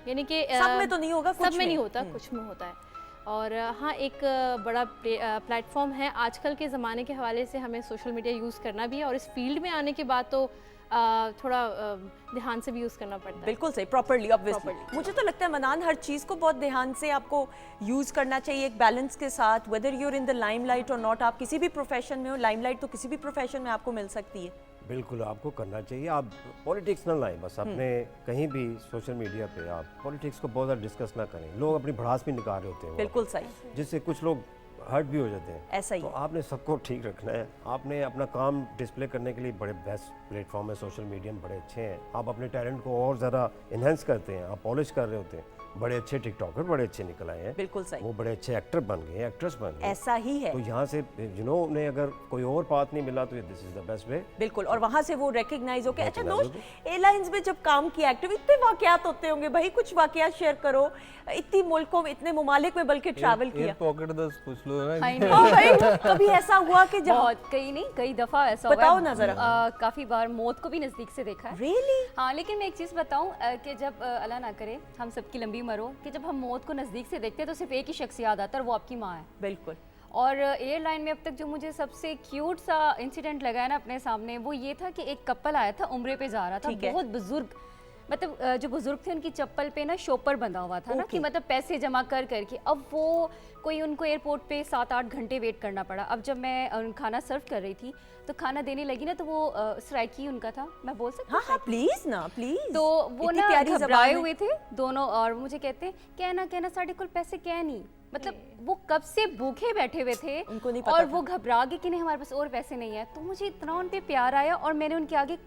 यानी कि सब में तो नहीं होगा, कुछ सब में नहीं में। होता, कुछ में होता है। और हाँ, एक बड़ा प्लेटफॉर्म है आजकल के ज़माने के हवाले से, हमें सोशल मीडिया यूज़ करना भी है, और इस फील्ड में आने के बाद तो थोड़ा ध्यान से भी यूज़ करना पड़ता है। बिल्कुल सही, प्रॉपर्ली, ऑब्वियसली। मुझे तो लगता है मनान, हर चीज़ को बहुत ध्यान से आपको यूज़ करना चाहिए, एक बैलेंस के साथ, whether you're in the limelight और नॉट। आप किसी भी प्रोफेशन में हो, लाइमलाइट तो किसी भी प्रोफेशन में आपको मिल सकती है। बिल्कुल आपको करना चाहिए। आप पॉलिटिक्स ना लाएं, बस अपने कहीं भी सोशल मीडिया पे आप पॉलिटिक्स को बहुत ज़्यादा डिस्कस ना करें। लोग अपनी भड़ास भी निकाल रहे होते हैं, बिल्कुल सही, जिससे कुछ लोग हर्ट भी हो जाते हैं। ऐसा ही तो आपने सबको ठीक रखना है। आपने अपना काम डिस्प्ले करने के लिए बड़े बेस्ट प्लेटफॉर्म है सोशल मीडिया में, बड़े अच्छे हैं। आप अपने टैलेंट को और ज़्यादा इन्हेंस करते हैं, आप पॉलिश कर रहे होते हैं। बड़े अच्छे टिकटॉकर बड़े अच्छे निकल आए हैं, बिल्कुल सही, वो बड़े अच्छे एक्टर बन गए, एक्ट्रेस बन गए। ऐसा ही है, तो यहाँ से जिन्होंने अगर कोई और पाथ नहीं मिला तो this is the best way. बिल्कुल। और वहां से वो रिकग्नाइज हो के, अच्छा Recognize दोस्त, एयरलाइंस में जब काम किया एक्टिव, इतने वाकयात होते होंगे भाई, कुछ वाकयात शेयर करो। इतनी मुल्कों में, इतने ममालिक में बल्कि ट्रैवल किया। एयर पॉकेट 10 पूछ लो ना। I know। हाँ भाई, कभी ऐसा हुआ कि जहाँ बहुत, कई नहीं कई दफ़ा ऐसा बताओ हुआ है। ना जरा। काफ़ी बार मौत को भी नज़दीक से देखा है। रियली? हाँ, लेकिन मैं एक चीज़ बताऊं कि जब अल्लाह ना करे हम सबकी लंबी उम्र हो, कि जब हम मौत को नज़दीक से देखते हैं तो सिर्फ एक ही शख्स याद आता है और वो आपकी माँ है। बिल्कुल। और एयरलाइन में अब तक जो मुझे सबसे क्यूट सा इंसिडेंट लगा है ना अपने सामने, वो ये था कि एक कपल आया था, उम्रे पे जा रहा था, ठीक है। बहुत बुजुर्ग, मतलब जो बुजुर्ग थे उनकी चप्पल पे ना शॉपर बंधा हुआ था ना, कि मतलब पैसे जमा कर करके, अब वो कोई उनको एयरपोर्ट पे 7-8 घंटे वेट करना पड़ा। अब जब मैं खाना सर्व कर रही थी तो खाना देने लगी ना, तो वो सराइकी उनका था, मैं बोल सकती हूँ? हाँ प्लीज ना, प्लीज। तो वो इतनी ना प्यारी ज़बान घबराए है। हुए थे दोनों, और मुझे कहते हैं कहना साढ़े कुल पैसे क्या नहीं, मतलब वो कब से भूखे बैठे हुए थे उनको नहीं पता और था। वो घबरा गए कि नहीं हमारे पास और पैसे नहीं है। तो मुझे इतना उन पे प्यार आया, और मैंने उनके आगे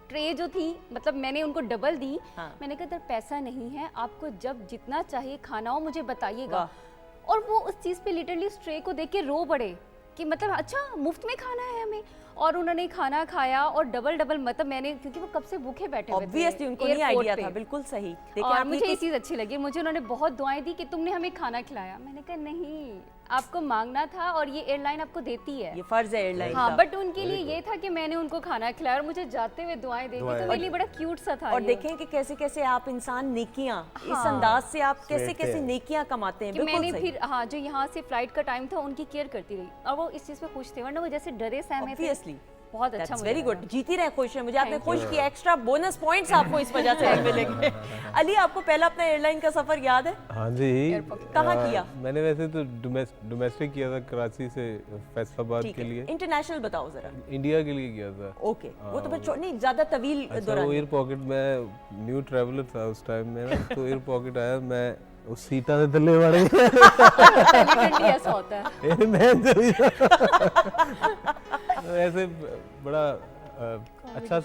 ट्रे जो थी, मतलब मैंने उनको डबल दी। हाँ। मैंने कहा इधर पैसा नहीं है, आपको जब जितना चाहिए खाना हो मुझे बताइएगा। वाह। और वो उस चीज़ पे लिटरली उस ट्रे को देख के रो पड़े कि मतलब अच्छा मुफ्त में खाना है हमें। और उन्होंने खाना खाया और डबल मतलब मैंने, क्योंकि वो कब से भूखे बैठे हुए थे ऑब्वियसली उनको नहीं एयरपोर्ट आइडिया पे। था, बिल्कुल सही। देखिए और आप मुझे ये ये चीज़ अच्छी लगी, मुझे उन्होंने बहुत दुआएं दी कि तुमने हमें खाना खिलाया। मैंने कहा नहीं, आपको मांगना था और ये एयरलाइन आपको देती है। ये फर्ज है एयरलाइन हाँ, का। बट उनके लिए ये था कि मैंने उनको खाना खिलाया और मुझे जाते हुए दुआएं दी, तो मेरे लिए बड़ा क्यूट सा था। और ये। देखें कि कैसे कैसे आप इंसान नेकियां, इस अंदाज से आप कैसे कैसे नेकियां कमाते हैं। कि बिल्कुल मैंने सही। फिर हाँ, जो यहाँ से फ्लाइट का टाइम था उनकी केयर करती रही, और वो इस चीज़ पे खुश थे, वरना वो जैसे डरे सहमे थे। Obviously. बहुत अच्छा, That's मुझे very लगा। good. जीती रहे, खुश है। मुझे आपने Thank खुश किया, एक्स्ट्रा बोनस पॉइंट्स आपको इस वजह से मिलेंगे। अली, आपको पहला अपना एयरलाइन का सफर याद है? हाँ जी। कहाँ किया? मैंने वैसे तो डोमेस्टिक किया था, कराची से फैसलाबाद ठीक के है, लिए। इंटरनेशनल बताओ जरा। इंडिया के लिए किया था। ओके, वो तो फिर नहीं ज्यादा तवील अच्छा, दौरान। वो एयर पॉकेट में न्यू ट्रैवलर था उस टाइम में ना, तो एयर पॉकेट आया, मैं उस सीटा दे थल्ले वड़ गया। Definitely ऐसा होता है। मैं तो ऐसे बड़ा अच्छा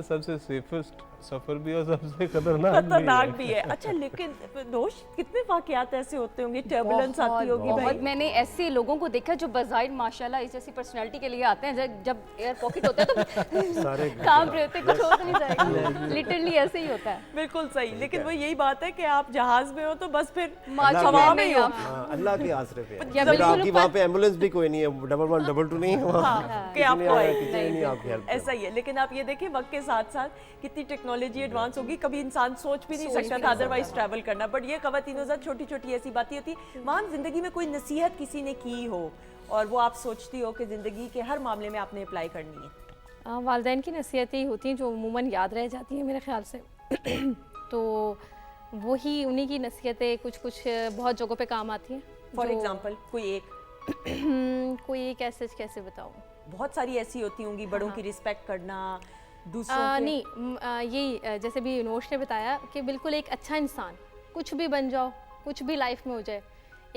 सबसे सेफेस्ट सफर भी और सबसे खतरनाक भी है। अच्छा, लेकिन दोष कितने वाकयात ऐसे होते होंगे, टर्बुलेंस आती होगी बहुत भाई। मैंने ऐसे लोगों को देखा जो बज़ाहिर माशाल्लाह इस जैसी पर्सनालिटी के लिए आते हैं, जब एयर पॉकेट होता है तो सारे काम रहे होते, कुछ हो तो नहीं जाएगा। लिटरली ऐसे ही होता है। बिल्कुल सही। लेकिन वो यही बात है कि आप जहाज में हो तो बस फिर माशा हवा में में ही हो। आप। हाँ, अल्लाह के आसरे पे है। या जब बिल्कुल आपकी वहाँ पे एम्बुलेंस भी कोई नहीं है, 11 2 नहीं है वहाँ, कि आपको आएगी। नहीं आपकी हेल्प ऐसा ही है। लेकिन आप ये देखिए वक्त के साथ साथ कितनी टेक्नोलॉजी एडवांस होगी, कभी इंसान सोच भी नहीं सकता था अदरवाइज ट्रैवल करना। बट ये खवातीनों साथ छोटी छोटी ऐसी बातें होती। वहाँ जिंदगी में कोई नसीहत किसी ने की हो और वो आप सोचती हो कि जिंदगी के हर मामले में आपने अप्लाई करनी है? वालिदैन की नसीहतें ही होती हैं जो अमूमन याद रह जाती हैं मेरे ख्याल से। तो वही उन्हीं की नसीहतें कुछ बहुत जगहों पे काम आती हैं। फॉर जो- एग्जाम्पल कोई एक? कोई एक कैसे बताऊँ? बहुत सारी ऐसी होती होंगी, बड़ों की रिस्पेक्ट करना, दूसरों के। नहीं, यही जैसे भी नोश ने बताया कि बिल्कुल एक अच्छा इंसान, कुछ भी बन जाओ, कुछ भी लाइफ में हो जाए,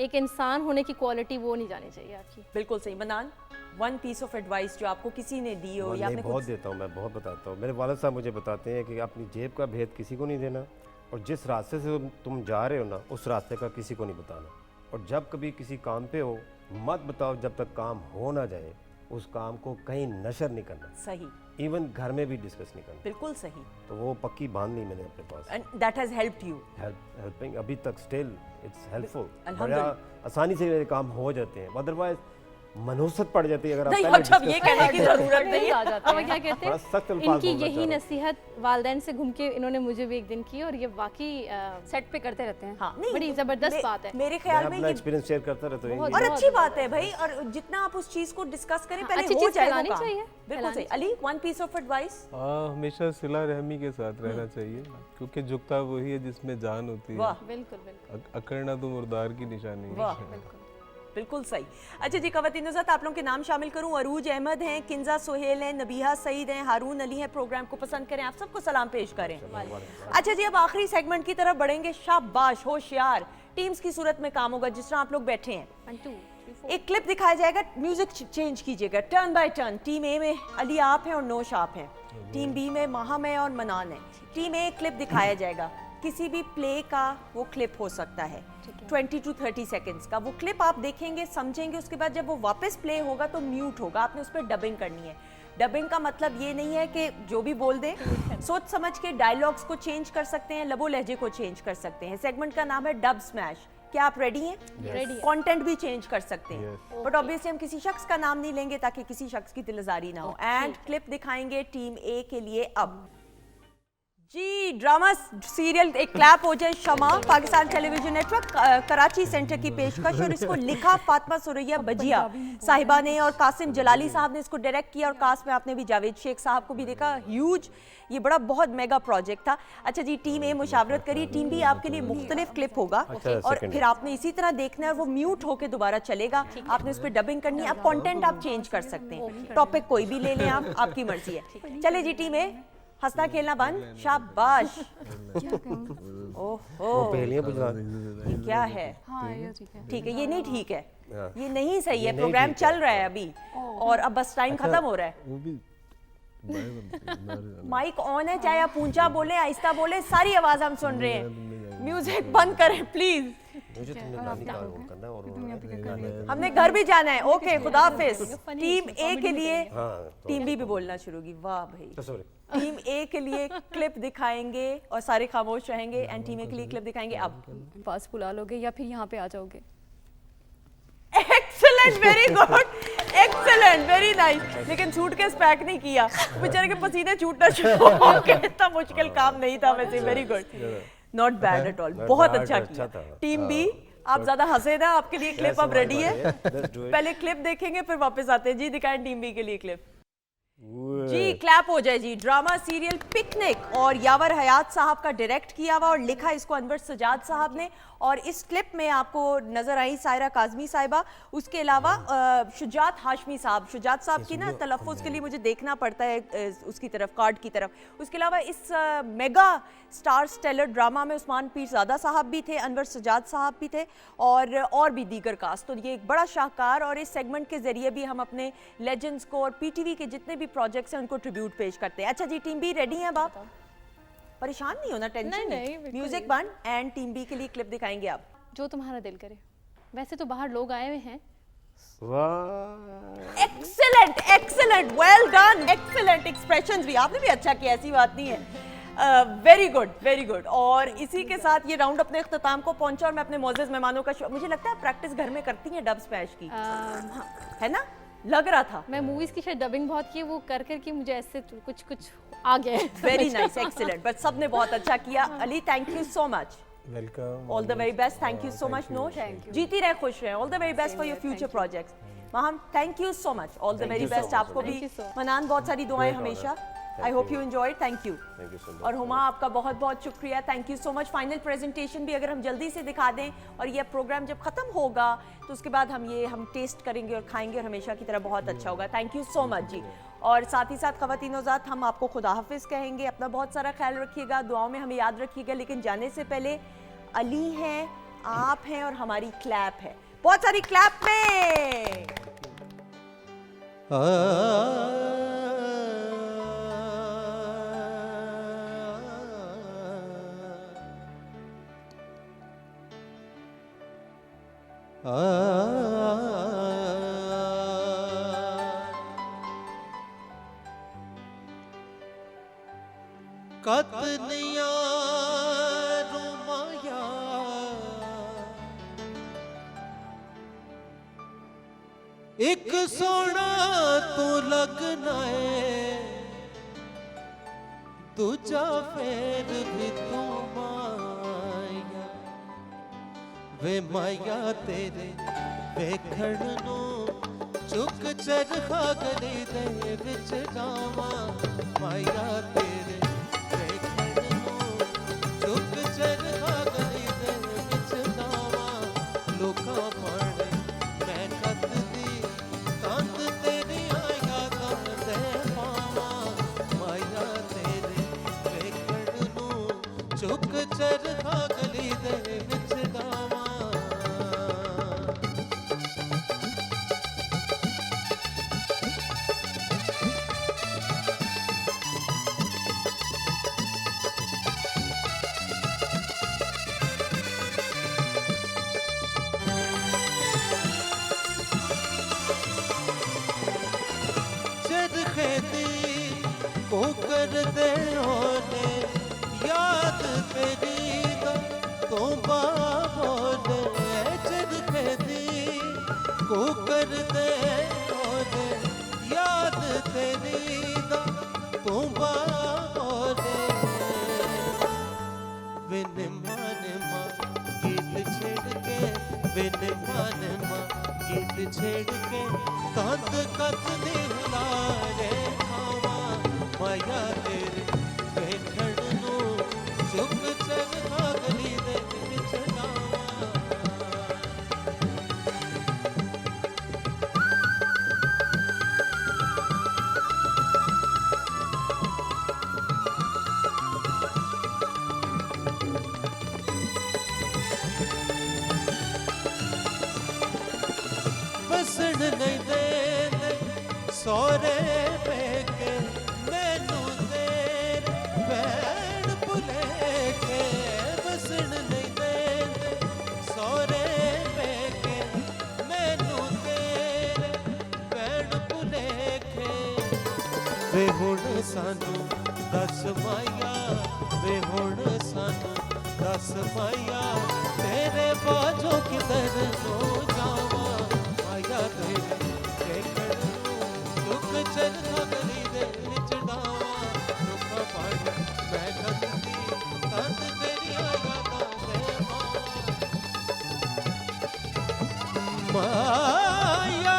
एक इंसान होने की क्वालिटी वो नहीं जानी चाहिए आपकी। बिल्कुल सही। मनान, वन पीस ऑफ एडवाइस जो आपको किसी ने दी हो या मैं आपने बहुत खुद। देता हूँ, मैं बहुत बताता हूँ। मेरे वालिद साहब मुझे बताते हैं कि अपनी जेब का भेद किसी को नहीं देना, और जिस रास्ते से तुम जा रहे हो ना, उस रास्ते का किसी को नहीं बताना। और जब कभी किसी काम पे हो, मत बताओ जब तक काम हो ना जाए, उस काम को कहीं नशर नहीं करना, सही, इवन घर में भी डिस्कस नहीं करना। बिल्कुल सही। तो वो पक्की बांध ली मैंने अपने पास। And that has helped you. Helping अभी तक स्टिल इट्स हेल्पफुल। अल्हम्दुलिल्लाह। बड़ा आसानी से मेरे काम हो जाते हैं, अदरवाइज मनोसत पड़ जाती है अगर आप नहीं, पहले अच्छा, discuss ये कहने की जरूरत नहीं है। आ जाते अब हैं। क्या कहते बड़ा सख्त हैं, अल्फाज इनकी बोलना यही चाह रहा नसीहत वालिदैन से घूम के इन्होंने मुझे भी एक दिन की, और ये वाकई सेट पे करते रहते हैं। हाँ, नहीं, बड़ी ज़बरदस्त बात है। मेरे मैं ख्याल में अपना ये एक्सपीरियंस शेयर करता रहता हूँ। और अच्छी बात है भाई। और जितना आप उस चीज को डिस्कस करें, पहले अच्छी हो चीज़ जाए वो फैलानी काम। चाहिए, बिल्कुल फैलानी सही। Ali, one piece of advice? हमेशा सिला रहमी के साथ रहना चाहिए, क्योंकि झुकता वही है जिसमें जान होती है। वाह, बिल्कुल अकड़ना तो मुर्दार की निशानी है। वाह, बिल्कुल सही। अच्छा जी, खवातीनों साथ आप लोगों के नाम शामिल करूं। अरूज अहमद हैं, किंजा सोहेल हैं, नबीहा सईद हैं, हारून अली हैं। प्रोग्राम को पसंद करें, आप सबको सलाम पेश करें। अच्छा जी, अब आखिरी सेगमेंट की तरफ बढ़ेंगे। शाबाश, होशियार, टीम्स की सूरत में काम होगा जिस तरह आप लोग बैठे हैं। 1 2 3 4। एक क्लिप दिखाया जाएगा, म्यूजिक चेंज कीजिएगा टर्न बाय टर्न। टीम ए में अली आप हैं और नोश आप हैं, टीम बी में माहम है और मनान है। टीम ए क्लिप दिखाया जाएगा, किसी भी प्ले का वो क्लिप हो सकता है, 20 to 30 सेकेंड्स का। वो क्लिप आप देखेंगे, समझेंगे, उसके बाद जब वो वापस प्ले होगा तो म्यूट होगा, आपने उस पर डबिंग करनी है। डबिंग का मतलब ये नहीं है कि जो भी बोल दे, सोच समझ के डायलॉग्स को चेंज कर सकते हैं, लबो लहजे को चेंज कर सकते हैं। सेगमेंट का नाम है डब स्मैश। क्या आप रेडी हैं? रेडी है। कंटेंट भी चेंज कर सकते हैं, बट ऑब्वियसली हम किसी शख्स का नाम नहीं लेंगे ताकि किसी शख्स की दिलजारी ना हो। एंड क्लिप दिखाएंगे टीम ए के लिए। अब जी ड्रामा सीरियल एक क्लैप हो जाए Shama Pakistan television network Karachi centre की पेशकश और इसको लिखा फातिमा सुरैया बजिया साहिबा ने और कासिम जलाली साहब ने इसको डायरेक्ट किया और कास्ट में आपने भी जावेद शेख साहब को भी देखा। ह्यूज, ये बड़ा बहुत मेगा प्रोजेक्ट था। अच्छा जी, टीम ए मुशावरत करिए, टीम बी आपके लिए मुख्तलिफ क्लिप होगा और फिर आपने इसी तरह देखना है और वो म्यूट होके दोबारा चलेगा, आपने उस पर डबिंग करनी है। अब कंटेंट आप चेंज कर सकते हैं, टॉपिक कोई भी ले लें आप, आपकी मर्जी है। चले जी टीम ए, हंसना खेलना बंद, शाबाश। ओहो पहेलियां बुझवा ये क्या है? ठीक है, ये नहीं ठीक है, ये नहीं सही है। प्रोग्राम चल रहा है अभी और अब बस टाइम खत्म हो रहा है। वो भी माइक ऑन है, चाहे आप ऊंचा बोले आहिस्ता बोले, सारी आवाज हम सुन रहे हैं। म्यूजिक बंद करें प्लीज, मुझे तुमने नानी का वो करना है और हमने घर भी जाना है। ओके खुदा हाफिज। टीम ए के लिए हाँ टीम बी भी बोलना शुरू की। वाह भाई, तो सॉरी टीम ए के लिए क्लिप दिखाएंगे और सारे खामोश रहेंगे एंड टीम ए के लिए क्लिप दिखाएंगे। अब पास बुला लोगे या फिर यहाँ पे आ जाओगे? Excellent, very good, excellent, very nice. लेकिन सूटकेस पैक नहीं किया, बेचारे के पसीने छूटना शुरू हो गए। इतना मुश्किल काम नहीं था वैसे। Very good, not bad at all, बहुत अच्छा किया। टीम बी आप ज्यादा हंसे ना, आपके लिए क्लिप अब रेडी है। पहले क्लिप देखेंगे फिर वापस आते हैं। जी दिखाएं टीम बी के लिए क्लिप। जी क्लैप हो जाए जी। ड्रामा सीरियल पिकनिक और यावर हयात साहब का डायरेक्ट किया हुआ और लिखा इसको अनवर सजाद साहब ने और इस क्लिप में आपको नजर आई सायरा काजमी साहिबा, उसके अलावा शुजात हाशमी साहब। शुजात साहब की ना तलफ़ुज़ के लिए मुझे देखना पड़ता है उसकी तरफ, कार्ड की तरफ। उसके अलावा इस मेगा स्टार स्टेलर ड्रामा में उस्मान पीरज़ादा साहब भी थे, अनवर सजाद साहब भी थे और भी दीगर कास्ट। तो ये एक बड़ा शाहकार और इस सेगमेंट के जरिए भी हम अपने लेजेंड्स को और पीटीवी के जितने भी प्रोजेक्ट्स हैं उनको ट्रिब्यूट पेश करते हैं। अच्छा जी, टीम बी रेडी हैं बाप? परेशान नहीं होना, टेंशन नहीं, म्यूजिक बंद एंड टीम बी के लिए क्लिप दिखाएंगे आप। जो तुम्हारा दिल करे। वैसे तो बाहर लोग आए हुए हैं। वाह excellent, excellent, well done, excellent expressions भी आपने भी अच्छा किया, ऐसी बात नहीं है। Very good, very good. और इसी के साथ ये राउंड अपने इख्तिताम को पहुंचा और मैं अपने मोअज़्ज़ज़ मेहमानों का मुझे लगता है प्रैक्टिस घर में करती हैं डब स्मैश की, हाँ, है ना? लग रहा था। मैं मूवीज की शायद डबिंग बहुत की, वो कर करके मुझे ऐसे कुछ कुछ आ गया है। वेरी नाइस, एक्सीलेंट, बट सबने बहुत अच्छा किया। Ali thank you so much, welcome, all the very best. Thank you so much Nosh, जीती रहे, खुश रहे, all the very best for your future projects. Maham thank you so much, all the very best आपको भी। मनान बहुत सारी दुआएं हमेशा। I hope you enjoyed, thank you. और हुमा आपका बहुत बहुत शुक्रिया, thank you so much. Final presentation भी अगर हम जल्दी से दिखा दें और ये प्रोग्राम जब खत्म होगा तो उसके बाद हम टेस्ट करेंगे और खाएंगे और हमेशा की तरह बहुत अच्छा होगा। थैंक यू सो मच जी। और साथ ही साथ ख़वातीन-ओ-ज़ात हम आपको खुदा हाफिज़ कहेंगे, अपना बहुत सारा ख्याल रखिएगा, दुआओं में हमें याद रखिएगा। लेकिन जाने से पहले अली हैं, आप हैं और हमारी क्लैप है, बहुत सारी क्लैप में। कतनिया रुमाया एक सोना तू लगना है, दूजा फेर भी तू माया वे माया तेरे वेखण नू चुक चरखा गली दे विच गावा माया तेरे चुक चरखा गली दे विच गावा लोका पाने मैं कत दी कंद तेरी आया दे पावा माया तेरे वेखण नू चुक चरखा गली दे विच गावा। को कर दे होने याद तेरी तो बाबोले चद खेती को कर दे होने याद तेरी तो बाबोले बिन मान मां गीत छेड़ के कंध कत दे हुलारे खावा माया तेरे वेखण नू चुप चरखा गली दे विच डावा बसण नहीं देंदे सौरे पेके मैनू तेरे भैन भुलेखे बसण नहीं देंदे सौरे पेके मैनू तेरे भैन भुलेखे वे हुण सानू दस माया वे हुण सानू दस माया तेरे बाजो किधर नो जावा माया तेरे देखण नू दुख चरखा गली दे विच डावा दुख पड़ मैं कंदी कंद तेरी यादां दे माया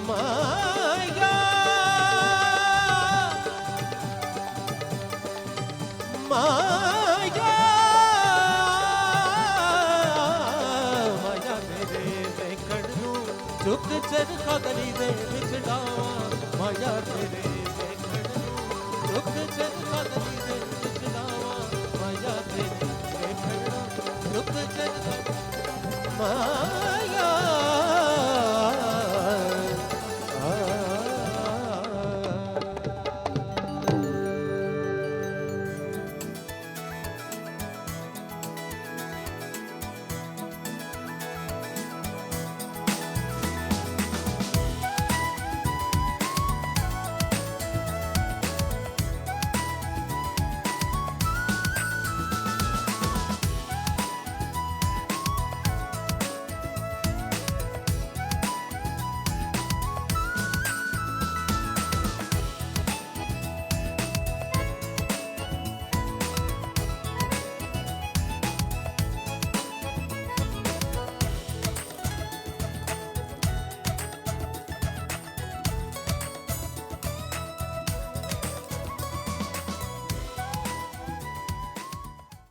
माया माया माया मेरे वेखण नू चुक चरखा गली दे विच डावा माया तेरे वेखण नू चुक चरखा